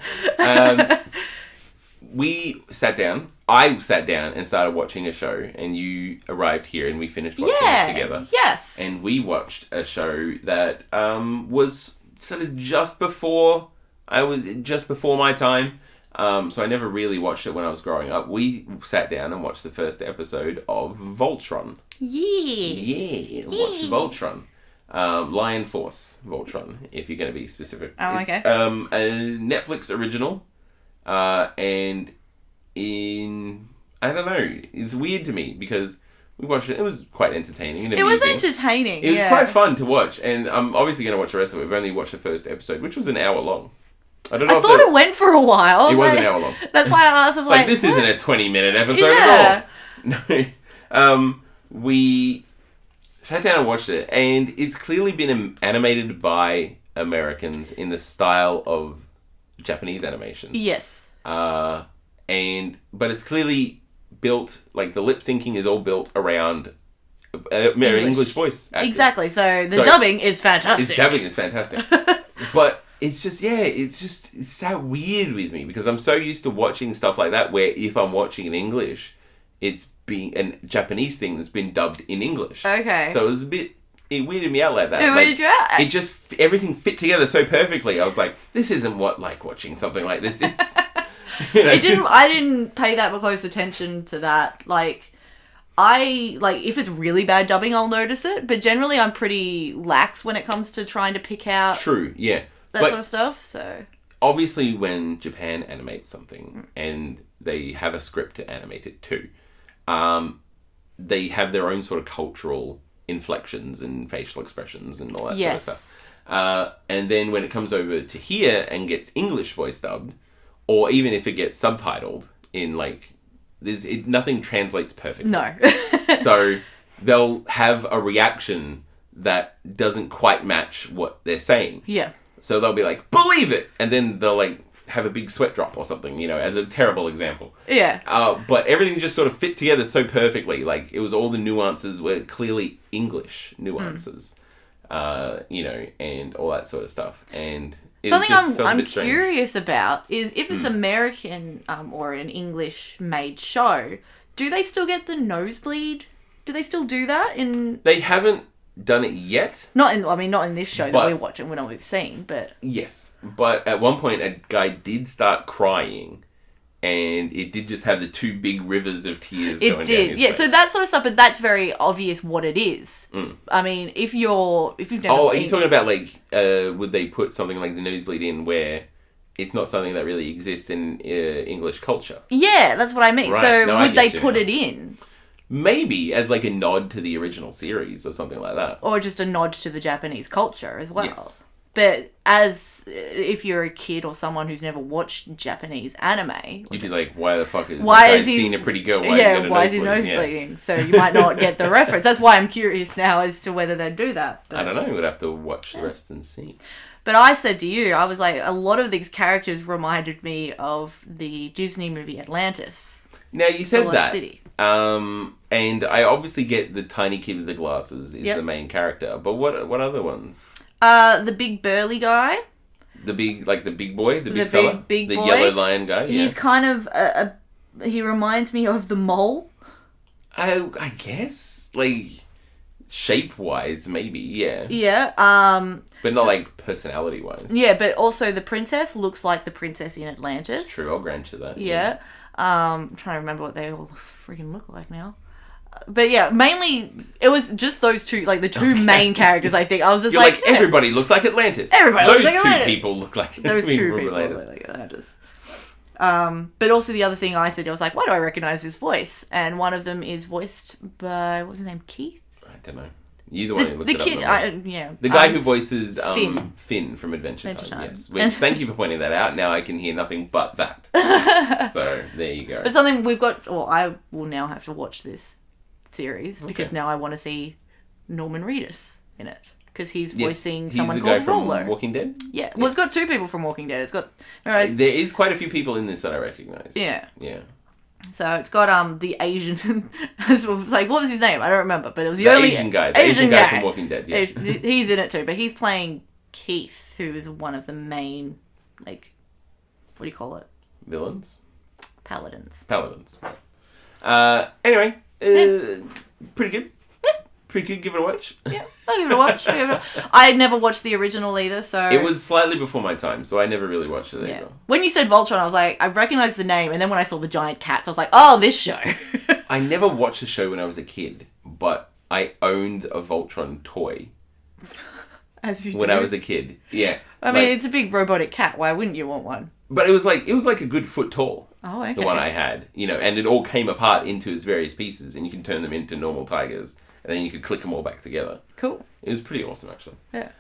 S2: We sat down. I sat down and started watching a show, and you arrived here, and we finished watching it together.
S1: Yes.
S2: And we watched a show that was sort of just before my time. So I never really watched it when I was growing up. We sat down and watched the first episode of Voltron.
S1: Yes.
S2: Watch Voltron. Lion Force Voltron, if you're going to be specific.
S1: Oh,
S2: it's,
S1: okay.
S2: A Netflix original. And I don't know, it's weird to me because we watched it. It was quite entertaining and amusing.
S1: It was entertaining.
S2: It was quite fun to watch, and I'm obviously going to watch the rest of it. We've only watched the first episd, which was an hour long. I don't know. I
S1: thought it went for a while.
S2: It was an hour long.
S1: That's why I asked. I was like,
S2: this isn't a 20-minute episode at all. No. We sat down and watched it, and it's clearly been animated by Americans in the style of Japanese animation.
S1: Yes.
S2: But it's clearly built, like, the lip syncing is all built around English voice actors.
S1: Exactly. So the dubbing is fantastic.
S2: Dubbing is fantastic. But it's just, it's that weird with me because I'm so used to watching stuff like that where if I'm watching in English, it's being a Japanese thing that's been dubbed in English. Okay. So it was it weirded me out like that.
S1: It weirded you out?
S2: It just, everything fit together so perfectly. I was like, this isn't what, like, watching something like this is. You know?
S1: I didn't pay that close attention to that. If it's really bad dubbing, I'll notice it. But generally, I'm pretty lax when it comes to trying to pick out.
S2: True, yeah.
S1: That sort of stuff, so.
S2: obviously when Japan animates something and they have a script to animate it too, they have their own sort of cultural inflections and facial expressions and all that sort of stuff. And then when it comes over to here and gets English voice dubbed, or even if it gets subtitled in like, nothing translates perfectly.
S1: No.
S2: So they'll have a reaction that doesn't quite match what they're saying.
S1: Yeah.
S2: So they'll be like, believe it! And then they'll like have a big sweat drop or something, you know, as a terrible example.
S1: Yeah.
S2: But everything just sort of fit together so perfectly. Like, it was all the nuances were clearly English nuances, you know, and all that sort of stuff. And it
S1: something
S2: just felt a
S1: I'm
S2: bit strange.
S1: curious about is if it's American or an English-made show, do they still get the nosebleed? Do they still do that in?
S2: They haven't done it yet.
S1: Not in this show that we're watching, we're not seeing, but
S2: yes. But at one point, a guy did start crying, and it did just have the two big rivers of tears going down his face.
S1: So that sort of stuff, but that's very obvious what it is. I mean, if you've never
S2: are you talking about like would they put something like the nosebleed in where it's not something that really exists in English culture?
S1: Yeah, that's what I mean.
S2: Right.
S1: So
S2: No,
S1: would they put it in?
S2: Maybe as like a nod to the original series or something like that.
S1: Or just a nod to the Japanese culture as well.
S2: Yes.
S1: But if you're a kid or someone who's never watched Japanese anime,
S2: you'd be like, why the fuck is this guy seeing a pretty girl?
S1: Why is he nosebleeding? Yeah. So you might not get the reference. That's why I'm curious now as to whether they'd do that. But I
S2: don't know. We'd have to watch the rest and see.
S1: But I said to you, I was like, a lot of these characters reminded me of the Disney movie Atlantis.
S2: Now, you said that.
S1: City.
S2: And I obviously get the tiny kid with the glasses is the main character. But what other ones?
S1: The big burly guy.
S2: The big boy? The big fella?
S1: Big
S2: the
S1: boy.
S2: yellow lion guy? Yeah.
S1: He's kind of he reminds me of the mole.
S2: I guess. Like, shape-wise, maybe, yeah.
S1: Yeah.
S2: But not like personality-wise.
S1: Yeah, but also the princess looks like the princess in Atlantis.
S2: It's true, I'll grant you that.
S1: Yeah. I'm trying to remember what they all freaking look like now. But yeah, mainly it was just those two, like the two main characters. I think I was just
S2: You're like everybody looks like Atlantis.
S1: Everybody
S2: looks
S1: like
S2: Atlantis.
S1: Those
S2: two people look like
S1: those two people look like Atlantis. But also the other thing I said, I was like, why do I recognize his voice? And one of them is voiced by what's his name, Keith?
S2: I don't know. You're the one who looked it
S1: kid,
S2: up. The guy who voices Finn from Adventure Time. Yes. Which, thank you for pointing that out. Now I can hear nothing but that. So there you go.
S1: But something we've got. Well, I will now have to watch this series because now I want to see Norman Reedus in it because he's voicing someone called Rollo.
S2: He's the guy from Walking Dead.
S1: Yeah. Well, it's got two people from Walking Dead. It's got.
S2: There is quite a few people in this that I recognise.
S1: Yeah.
S2: Yeah.
S1: So it's got the Asian. It's like, what was his name? I don't remember, but it was the
S2: only
S1: only
S2: Asian guy. The Asian guy from Walking Dead. Yeah.
S1: He's in it too, but he's playing Keith, who is one of the main, like, what do you call it?
S2: Villains.
S1: Paladins.
S2: Anyway, pretty good. Pretty good. Give it a watch.
S1: Yeah, I'll give it a watch. I had never watched the original either, so...
S2: It was slightly before my time, so I never really watched it either.
S1: When you said Voltron, I was like, I recognised the name, and then when I saw the giant cats, I was like, oh, this show.
S2: I never watched the show when I was a kid, but I owned a Voltron toy.
S1: As you do.
S2: When I was a kid, yeah.
S1: I mean, it's a big robotic cat. Why wouldn't you want one?
S2: But it was like a good foot tall.
S1: Oh, okay.
S2: The one I had, and it all came apart into its various pieces, and you can turn them into normal tigers. And then you could click them all back together.
S1: Cool.
S2: It was pretty awesome, actually.
S1: Yeah.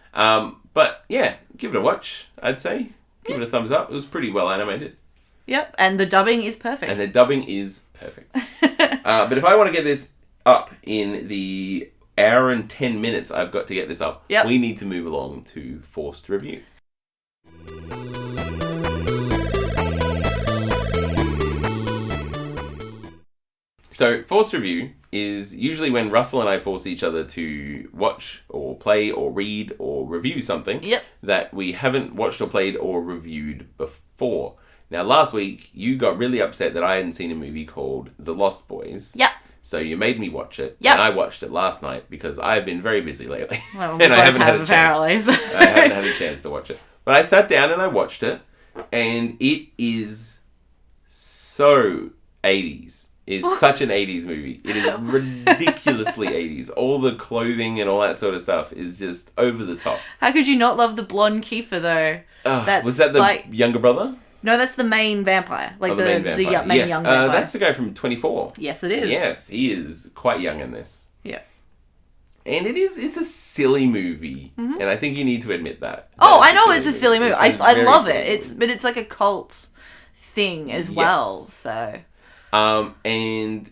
S2: But yeah, give it a watch, I'd say. Give it a thumbs up. It was pretty well animated.
S1: Yep, and the dubbing is perfect.
S2: But if I want to get this up in the hour and 10 minutes I've got to get this up, we need to move along to Forced Review. So, Forced Review is usually when Russell and I force each other to watch or play or read or review something that we haven't watched or played or reviewed before. Now, last week, you got really upset that I hadn't seen a movie called The Lost Boys.
S1: Yep.
S2: So you made me watch it.
S1: Yep.
S2: And I watched it last night because I've been very busy lately.
S1: Well,
S2: and I haven't had a
S1: chance.
S2: I haven't had a chance to watch it. But I sat down and I watched it. And it is so 80s. is such an 80s movie. It is ridiculously 80s. All the clothing and all that sort of stuff is just over the top.
S1: How could you not love the blonde Kiefer, though?
S2: Was that the younger brother?
S1: No, that's the main vampire. Like,
S2: the main vampire.
S1: The main young vampire.
S2: That's the guy from 24.
S1: Yes, it is.
S2: Yes, he is quite young in this.
S1: Yeah.
S2: And it's a silly movie. And I think you need to admit that.
S1: Oh, I know it's a silly movie. I love it.
S2: Movie.
S1: But it's like a cult thing as well, so...
S2: And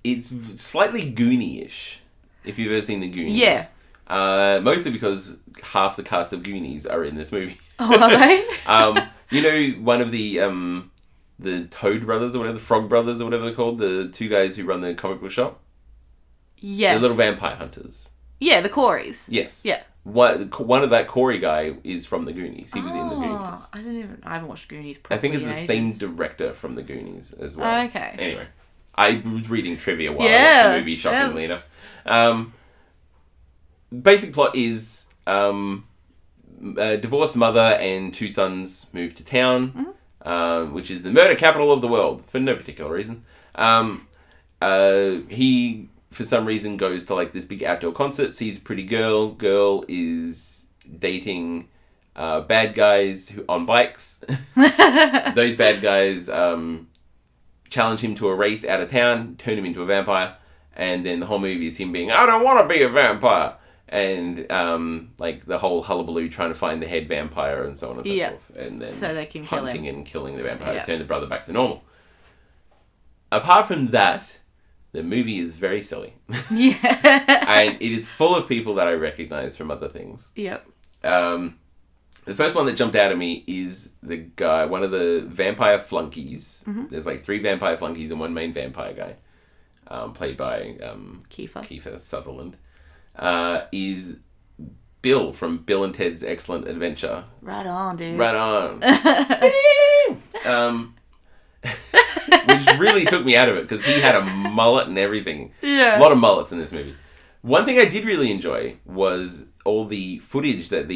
S2: it's slightly Goonie-ish, if you've ever seen the Goonies.
S1: Yeah.
S2: Mostly because half the cast of Goonies are in this movie.
S1: Oh, are they?
S2: You know, one of the Toad Brothers or whatever, the Frog Brothers or whatever they're called, the two guys who run the comic book shop?
S1: Yes.
S2: The little vampire hunters.
S1: Yeah, the Coreys.
S2: Yes.
S1: Yeah.
S2: One of that Corey guy is from the Goonies. He was in the Goonies.
S1: I haven't watched Goonies
S2: I think it's
S1: in
S2: the
S1: ages.
S2: same director from the Goonies as well.
S1: Okay.
S2: Anyway, I was reading trivia while I watched the movie, shockingly enough. Basic plot is a divorced mother and two sons move to town, which is the murder capital of the world, for no particular reason. He, for some reason, goes to like this big outdoor concert, sees a pretty girl. Girl is dating bad guys on bikes. Those bad guys challenge him to a race out of town, turn him into a vampire, and then the whole movie is him being, I don't want to be a vampire. And like the whole hullabaloo trying to find the head vampire and so on and so forth. And then
S1: so they can kill
S2: hunting
S1: him.
S2: and killing the vampire to turn the brother back to normal. Apart from that, the movie is very silly.
S1: Yeah.
S2: And it is full of people that I recognize from other things.
S1: Yep.
S2: The first one that jumped out at me is the guy, one of the vampire flunkies. There's like 3 vampire flunkies and one main vampire guy, played by Kiefer Sutherland. Is Bill from Bill and Ted's Excellent Adventure.
S1: Right on, dude.
S2: Right on. Which really took me out of it because he had a mullet and everything.
S1: Yeah.
S2: A lot of mullets in this movie. One thing I did really enjoy was all the footage that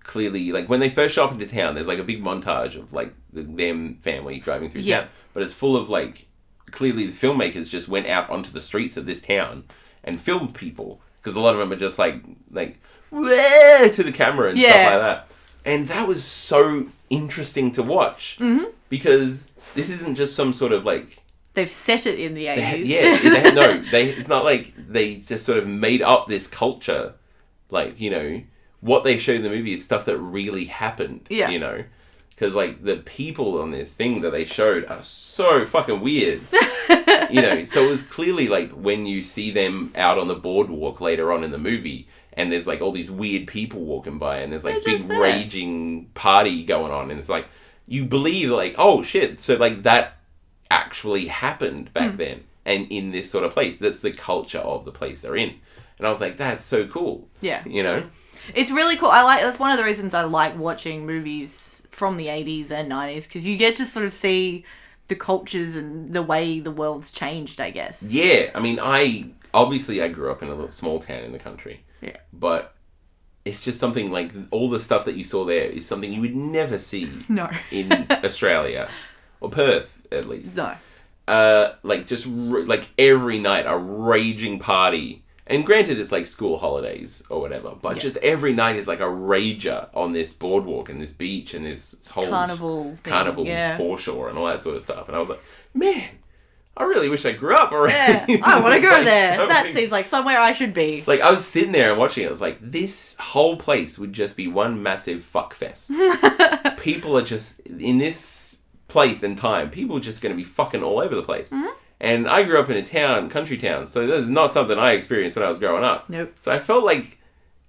S2: clearly, like when they first show up into town, there's like a big montage of like them family driving through town. But it's full of like, clearly the filmmakers just went out onto the streets of this town and filmed people. Because a lot of them are just like Wah! To the camera and stuff like that. And that was so interesting to watch. Because this isn't just some sort of like...
S1: They've set it in the 80s.
S2: It's not like they just sort of made up this culture. Like, you know, what they showed in the movie is stuff that really happened.
S1: Yeah.
S2: You know? Because, like, the people on this thing that they showed are so fucking weird. You know, so it was clearly, like, when you see them out on the boardwalk later on in the movie, and there's, like, all these weird people walking by, and there's, like, big raging party going on, and it's like, you believe, like, oh, shit, so, like, that actually happened back then, and in this sort of place. That's the culture of the place they're in. And I was like, that's so cool.
S1: Yeah.
S2: You know?
S1: It's really cool. That's one of the reasons I like watching movies from the 80s and 90s, because you get to sort of see the cultures and the way the world's changed, I guess.
S2: Yeah. I mean, I grew up in a little small town in the country.
S1: Yeah.
S2: But it's just something like all the stuff that you saw there is something you would never see in Australia. Or Perth, at least.
S1: No.
S2: Like, just, like, every night a raging party. And granted, it's like school holidays or whatever, but just every night is like a rager on this boardwalk and this beach and this whole carnival foreshore and all that sort of stuff. And I was like, man, I really wish I grew up already.
S1: Yeah, I want to go there. That seems like somewhere I should be.
S2: It's like, I was sitting there and watching it. I was like, this whole place would just be one massive fuck fest. People are just, in this place and time, people are just going to be fucking all over the place. And I grew up in a country town, so this is not something I experienced when I was growing up.
S1: Nope.
S2: So I felt like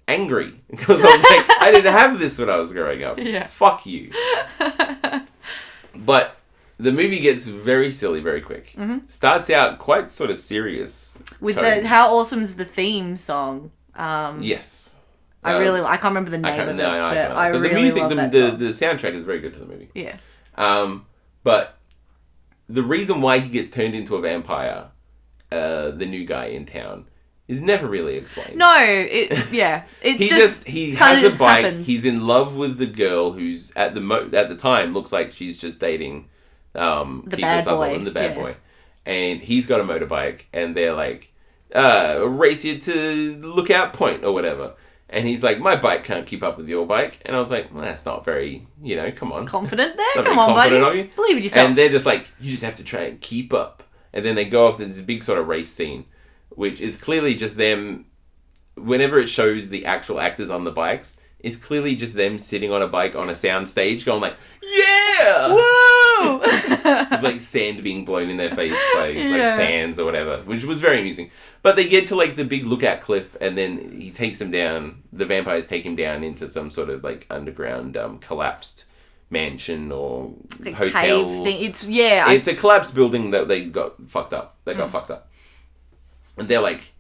S2: angry because I was like, I didn't have this when I was growing up.
S1: Yeah.
S2: Fuck you. But the movie gets very silly very quick. Starts out quite sort of serious.
S1: With how awesome is the theme song?
S2: Yes.
S1: I can't remember the name of it, but I really
S2: the music,
S1: love that
S2: the
S1: song.
S2: soundtrack is very good to the movie.
S1: Yeah.
S2: But the reason why he gets turned into a vampire, the new guy in town, is never really explained.
S1: No, it's
S2: he has a bike. Happens. He's in love with the girl who's at the time looks like she's just dating
S1: the bad boy.
S2: The bad boy. and he's got a motorbike, and they're like, race you to Lookout Point or whatever. And he's like, my bike can't keep up with your bike. And I was like, well, that's not very, come on.
S1: Confident there?
S2: Not
S1: Come
S2: very
S1: on, buddy.
S2: confident of you.
S1: Believe in yourself.
S2: And they're just like, you just have to try and keep up. And then they go off to this big sort of race scene, which is clearly just them, whenever it shows the actual actors on the bikes, it's clearly just them sitting on a bike on a sound stage going like, yeah!
S1: Woo!
S2: With like sand being blown in their face by like fans or whatever, which was very amusing. But they get to like the big lookout cliff, and then he takes them down. The vampires take him down into some sort of like underground collapsed mansion or hotel
S1: cave thing.
S2: It's a collapsed building that they got fucked up. Got fucked up, and they're like,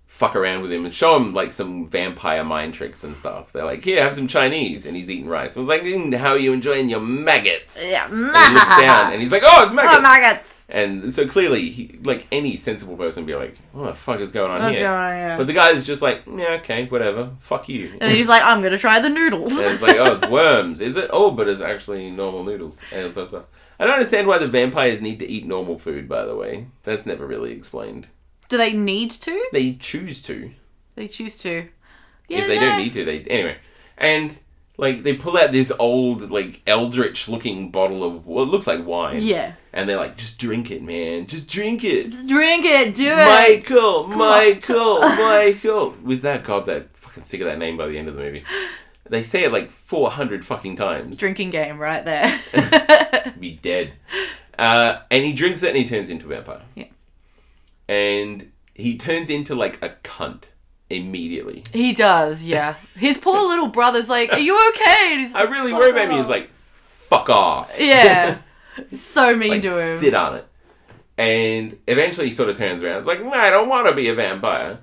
S2: fuck around with him and show him like some vampire mind tricks and stuff. They're like, here, have some Chinese, and he's eating rice. I was like, how are you enjoying your maggots?
S1: Yeah,
S2: and he looks down and he's like, oh, it's maggots.
S1: Oh, maggots.
S2: And so clearly, he, like any sensible person, would be like, what the fuck is going on
S1: What's
S2: here?
S1: going on here?
S2: But the guy's just like, yeah, okay, whatever, fuck you.
S1: And he's like, I'm gonna try the noodles.
S2: And it's like, oh, it's worms, is it? Oh, but it's actually normal noodles and all sorts of stuff. I don't understand why the vampires need to eat normal food. By the way, that's never really explained.
S1: Do they need to?
S2: They choose to.
S1: They choose to. Yeah,
S2: if they don't need to, they anyway. And like they pull out this old, like eldritch looking bottle of what looks like wine.
S1: Yeah.
S2: And they're like, just drink it, man. Just drink it.
S1: Just drink it. Do it.
S2: Michael. Michael. With that, God, they're fucking sick of that name by the end of the movie. They say it like 400 fucking times.
S1: Drinking game right there.
S2: Be dead. And he drinks it and he turns into a vampire.
S1: Yeah.
S2: And he turns into like a cunt. Immediately.
S1: He does, yeah. His poor little brother's like, are you okay? And he's
S2: I really worry about me. He's like, fuck off.
S1: Yeah. So mean
S2: like,
S1: to him.
S2: sit on it. And eventually he sort of turns around. It's like, nah, I don't want to be a vampire.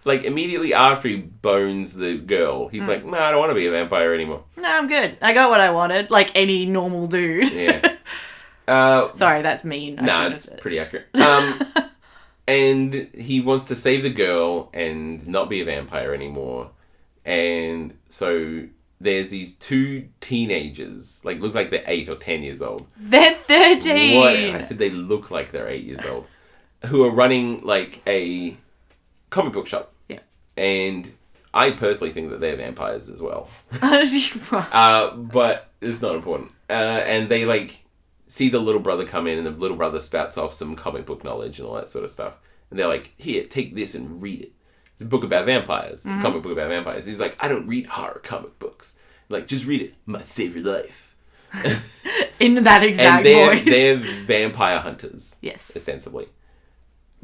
S2: Like immediately after he bones the girl, he's like, nah, I don't want to be a vampire anymore.
S1: No, I'm good. I got what I wanted. Like any normal dude.
S2: Yeah.
S1: Sorry, that's mean.
S2: Nah, it's pretty accurate. And he wants to save the girl and not be a vampire anymore. And so there's these two teenagers, like look like they're 8 or 10 years old.
S1: They're 13!
S2: What? I said they look like they're 8 years old. Who are running like a comic book shop.
S1: Yeah.
S2: And I personally think that they're vampires as well. But it's not important. And they like see the little brother come in, and the little brother spouts off some comic book knowledge and all that sort of stuff. And they're like, here, take this and read it. It's a book about vampires. A comic book about vampires. He's like, I don't read horror comic books. I'm like, just read it. Might save your life.
S1: In that exact voice.
S2: They're vampire hunters.
S1: Yes.
S2: Ostensibly.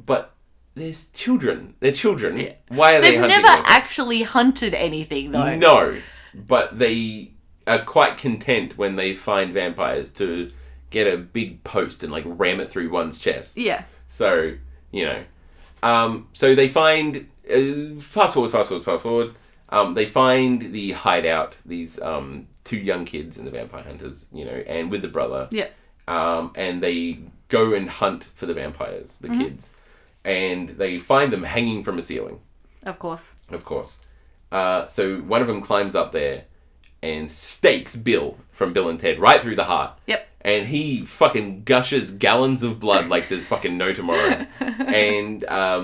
S2: But there's children. They're children. Yeah. Why are they hunting?
S1: They've never actually hunted anything, though.
S2: No. But they are quite content when they find vampires to get a big post and like ram it through one's chest.
S1: Yeah.
S2: So, so they find, fast forward. They find the hideout, these 2 young kids in the vampire hunters, and with the brother.
S1: Yeah.
S2: And they go and hunt for the vampires, the kids. And they find them hanging from a ceiling.
S1: Of course.
S2: So one of them climbs up there and stakes Bill from Bill and Ted right through the heart.
S1: Yep.
S2: And he fucking gushes gallons of blood like there's fucking no tomorrow. And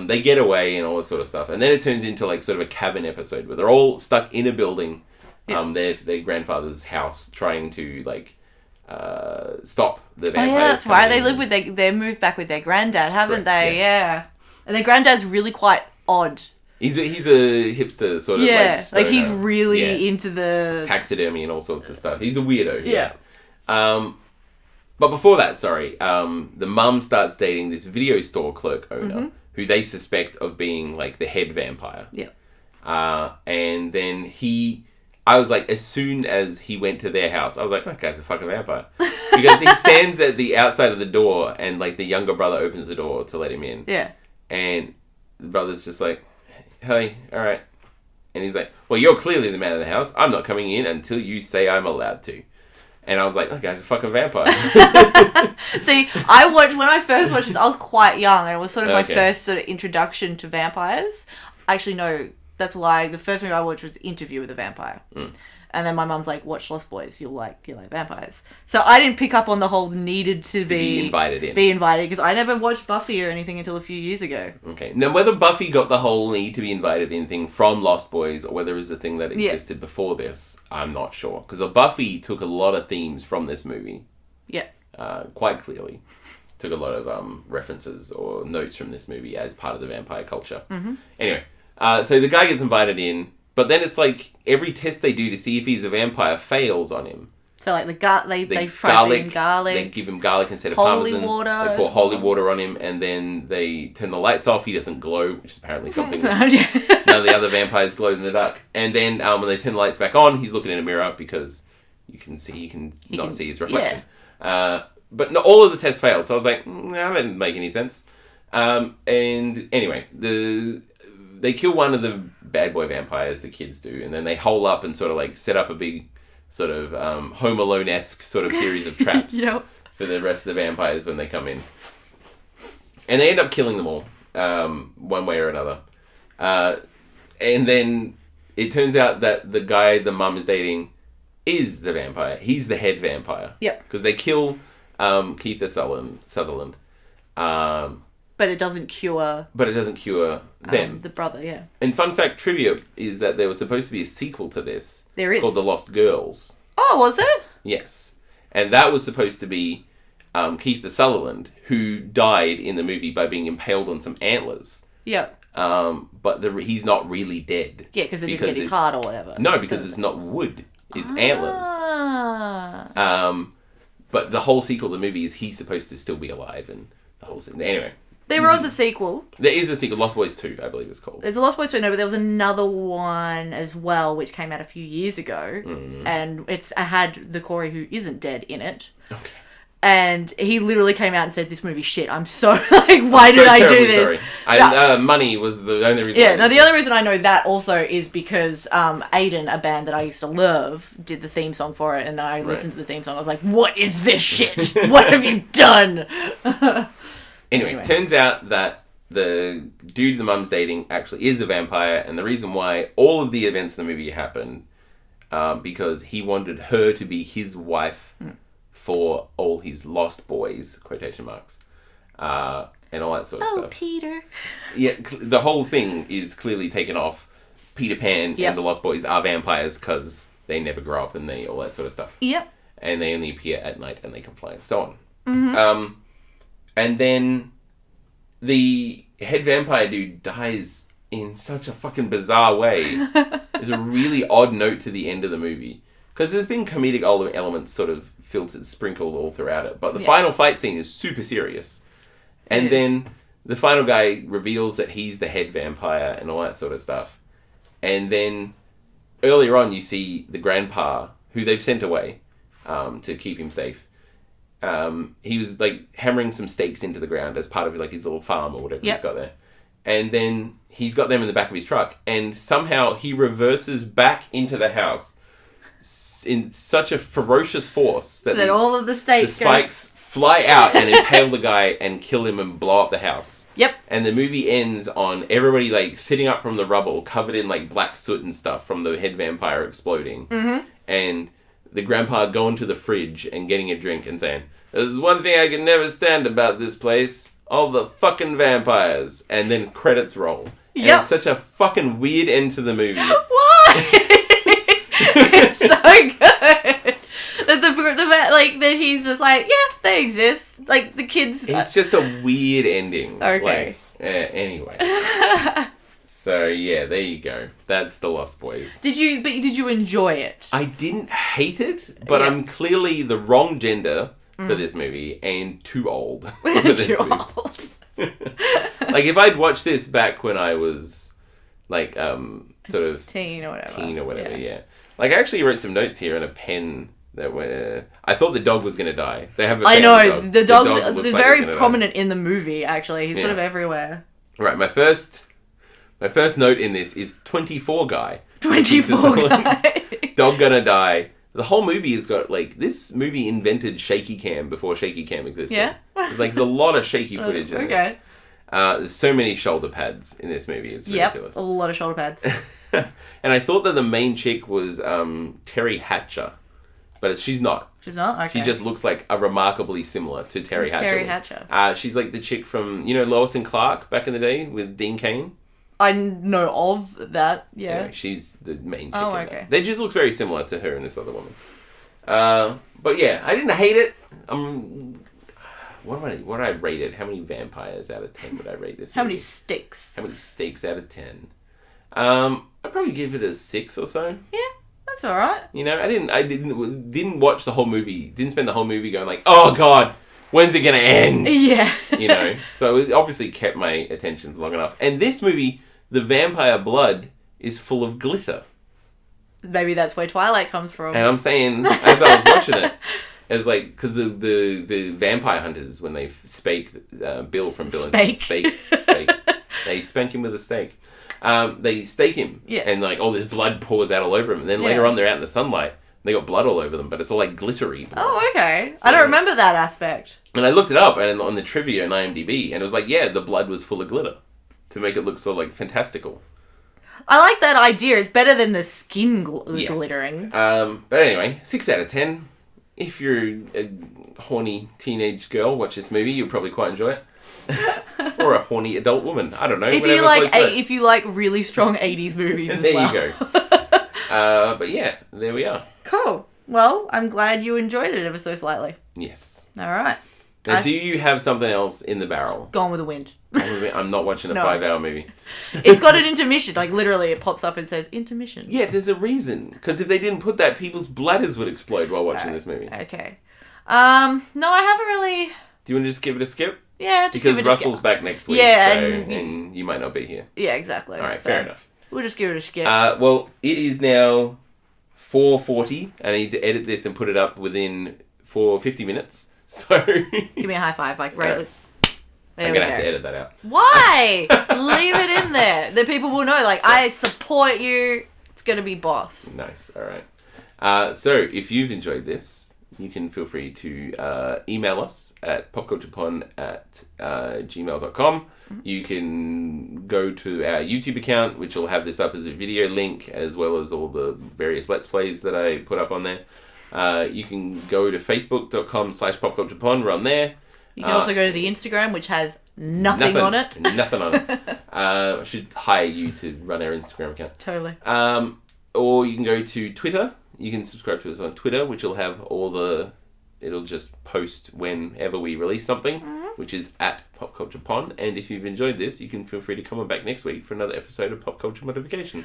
S2: they get away and all this sort of stuff. And then it turns into like sort of a cabin episode where they're all stuck in a building, their grandfather's house, trying to like stop the vampires.
S1: Oh yeah, that's right. They live with they moved back with their granddad, haven't they? Yes. Yeah. And their granddad's really quite odd.
S2: He's a hipster sort of
S1: like he's really into the
S2: taxidermy and all sorts of stuff. He's a weirdo. Yeah. But before that, the mum starts dating this video store clerk owner who they suspect of being like the head vampire.
S1: Yeah.
S2: And then I was like, as soon as he went to their house, I was like, that guy's a fucking vampire. Because he stands at the outside of the door and like the younger brother opens the door to let him in.
S1: Yeah.
S2: And the brother's just like, hey, all right. And he's like, well, you're clearly the man of the house. I'm not coming in until you say I'm allowed to. And I was like, that guy's a fucking vampire.
S1: See, when I first watched this, I was quite young. And it was sort of my first sort of introduction to vampires. Actually, no, that's a lie. The first movie I watched was Interview with a Vampire. And then my mum's like, watch Lost Boys, you like vampires. So I didn't pick up on the whole needed to be
S2: invited in.
S1: Be invited, because I never watched Buffy or anything until a few years ago.
S2: Okay. Now, whether Buffy got the whole need to be invited in thing from Lost Boys, or whether it was a thing that existed before this, I'm not sure. Because Buffy took a lot of themes from this movie.
S1: Yeah.
S2: Quite clearly. Took a lot of references or notes from this movie as part of the vampire culture.
S1: Mm-hmm.
S2: Anyway, so the guy gets invited in, but then it's like every test they do to see if he's a vampire fails on him.
S1: So like they fry him garlic.
S2: They give him garlic instead of
S1: holy
S2: parmesan.
S1: Water.
S2: They pour holy water on him, and then they turn the lights off. He doesn't glow, which is apparently something none of the other vampires glowed in the dark. And then when they turn the lights back on, he's looking in a mirror because he can see his reflection.
S1: Yeah.
S2: But not all of the tests failed, so I was like, that didn't make any sense. And anyway, they kill one of the bad boy vampires, the kids do, and then they hole up and sort of like set up a big sort of Home Alone-esque sort of series of traps for the rest of the vampires when they come in. And they end up killing them all, one way or another. And then it turns out that the guy the mum is dating is the vampire. He's the head vampire.
S1: Yep.
S2: Because they kill Kiefer Sutherland.
S1: But it doesn't cure...
S2: them.
S1: The brother, yeah.
S2: And fun fact trivia is that there was supposed to be a sequel to this.
S1: There is.
S2: Called The Lost Girls.
S1: Oh, was it?
S2: Yes. And that was supposed to be Kiefer Sutherland, who died in the movie by being impaled on some antlers.
S1: Yep.
S2: But he's not really dead.
S1: Yeah, because it didn't get his heart or whatever.
S2: No, because it's not wood. It's antlers.
S1: Ah.
S2: But the whole sequel of the movie is he's supposed to still be alive and the whole thing. Anyway.
S1: There was a sequel.
S2: There is a sequel. Lost Boys 2, I believe it's called.
S1: There's a Lost Boys 2, no, but there was another one as well, which came out a few years ago. And it had the Corey who isn't dead in it.
S2: Okay.
S1: And he literally came out and said, this movie's shit. I'm so, like, why did I do this?
S2: Sorry. Money was the only reason.
S1: Yeah, the only reason I know that also is because Aiden, a band that I used to love, did the theme song for it. And I listened to the theme song. I was like, what is this shit? What have you done?
S2: Anyway, turns out that the dude the mum's dating actually is a vampire, and the reason why all of the events in the movie happened because he wanted her to be his wife for all his lost boys, quotation marks, and all that sort of stuff.
S1: Oh, Peter.
S2: Yeah, the whole thing is clearly taken off. Peter Pan and the Lost Boys are vampires because they never grow up and all that sort of stuff.
S1: Yep.
S2: And they only appear at night and they can fly, so on.
S1: Mm-hmm.
S2: And then the head vampire dude dies in such a fucking bizarre way. There's a really odd note to the end of the movie. Because there's been comedic elements sort of sprinkled all throughout it. But the final fight scene is super serious. And then the final guy reveals that he's the head vampire and all that sort of stuff. And then earlier on you see the grandpa, who they've sent away to keep him safe. He was like hammering some stakes into the ground as part of like his little farm or whatever he's got there. And then he's got them in the back of his truck. And somehow he reverses back into the house in such a ferocious force that
S1: all of the
S2: spikes fly out and impale the guy and kill him and blow up the house.
S1: Yep.
S2: And the movie ends on everybody like sitting up from the rubble, covered in like black soot and stuff from the head vampire exploding.
S1: Mm-hmm.
S2: And the grandpa going to the fridge and getting a drink and saying, "There's one thing I can never stand about this place. All the fucking vampires." And then credits roll. And it's such a fucking weird end to the movie.
S1: Why? It's so good. That he's just like, yeah, they exist. Like, the kids...
S2: It's just a weird ending.
S1: Okay.
S2: Anyway. So, yeah, there you go. That's The Lost Boys.
S1: Did you enjoy it?
S2: I didn't hate it, but I'm clearly the wrong gender for this movie and too old for this movie.
S1: Old.
S2: Like, if I'd watched this back when I was, like, sort of...
S1: Teen or whatever.
S2: Yeah. Like, I actually wrote some notes here in a pen that were... I thought the dog was going to die. They have a
S1: I know,
S2: dog.
S1: the dog
S2: looks
S1: is
S2: like
S1: very prominent in the movie, actually. He's sort of everywhere.
S2: Right, my first note in this is 24 guy.
S1: 24 guy.
S2: Dog gonna die. The whole movie has got, like, this movie invented shaky cam before shaky cam existed.
S1: Yeah?
S2: Like, there's a lot of shaky footage in this. There's so many shoulder pads in this movie. It's ridiculous.
S1: Yep, a lot of shoulder pads.
S2: And I thought that the main chick was Terry Hatcher, but she's not.
S1: She's not? Okay.
S2: She just looks like a remarkably similar to Terry Hatcher.
S1: Terry Hatcher?
S2: She's like the chick from, Lois and Clark back in the day with Dean Cain.
S1: I know of that, yeah.
S2: Anyway, she's the main chick in
S1: okay.
S2: that. They just look very similar to her and this other woman. But yeah, I didn't hate it. What would I rate it? How many vampires out of 10 would I rate this movie?
S1: How many sticks?
S2: How many stakes out of 10? I'd probably give it a 6 or so.
S1: Yeah, that's all right.
S2: I didn't watch the whole movie. Didn't spend the whole movie going like, oh god, when's it gonna end?
S1: Yeah.
S2: So it obviously kept my attention long enough. And this movie, the vampire blood is full of glitter.
S1: Maybe that's where Twilight comes from.
S2: And I'm saying, as I was watching it, it was like, because the vampire hunters, when they spake Bill from Bill and Spake. They spank him with a stake. They stake him, and like all this blood pours out all over him. And then later on, they're out in the sunlight, and they got blood all over them, but it's all like glittery blood.
S1: Oh, okay. So, I don't remember that aspect.
S2: And I looked it up, and on the trivia on IMDb, and it was like, the blood was full of glitter to make it look so like fantastical.
S1: I like that idea. It's better than the skin glittering.
S2: But anyway, 6 out of 10. If you're a horny teenage girl, watch this movie. You'll probably quite enjoy it. Or a horny adult woman. I don't know.
S1: If you like really strong 80s movies as well.
S2: There you go. But yeah, there we are.
S1: Cool. Well, I'm glad you enjoyed it ever so slightly.
S2: Yes.
S1: All right.
S2: Now, do you have something else in the barrel?
S1: Gone with the Wind.
S2: I'm not watching a 5-hour movie.
S1: It's got an intermission. Like, literally, it pops up and says, intermission.
S2: Yeah, there's a reason. Because if they didn't put that, people's bladders would explode while watching this movie.
S1: Okay. No, I haven't really...
S2: Do you want to just give it a skip?
S1: Yeah, just give it a skip.
S2: Because Russell's back next week, and you might not be here.
S1: Yeah, exactly.
S2: All right, fair enough.
S1: We'll just give it a skip.
S2: Well, it is now 4:40, and I need to edit this and put it up for 50 minutes. So...
S1: Give me a high five, like, right...
S2: I'm going to have to edit that out.
S1: Why? Leave it in there. The people will know, like, I support you. It's going to be boss.
S2: Nice. All right. So, if you've enjoyed this, you can feel free to email us at popculturepon@gmail.com. Mm-hmm. You can go to our YouTube account, which will have this up as a video link, as well as all the various Let's Plays that I put up on there. You can go to facebook.com/popculturepon. We're on there.
S1: You can also go to the Instagram, which has nothing on it.
S2: Nothing on it. I should hire you to run our Instagram account.
S1: Totally.
S2: Or you can go to Twitter. You can subscribe to us on Twitter, which will have it'll just post whenever we release something, which is at PopCulturePon. And if you've enjoyed this, you can feel free to come on back next week for another episode of Popculture Pontification.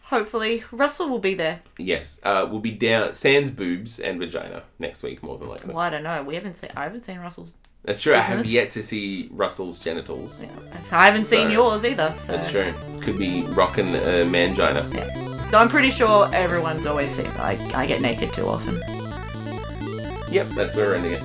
S1: Hopefully, Russell will be there.
S2: Yes, we'll be down sans boobs and vagina next week, more than likely.
S1: Well, I don't know. I haven't seen Russell's.
S2: That's true. Business. I have yet to see Russell's genitals.
S1: Yeah. I haven't seen yours either. So.
S2: That's true. Could be rocking a mangina.
S1: Yeah. So I'm pretty sure everyone's always seen. I get naked too often.
S2: Yep, that's where we're ending it.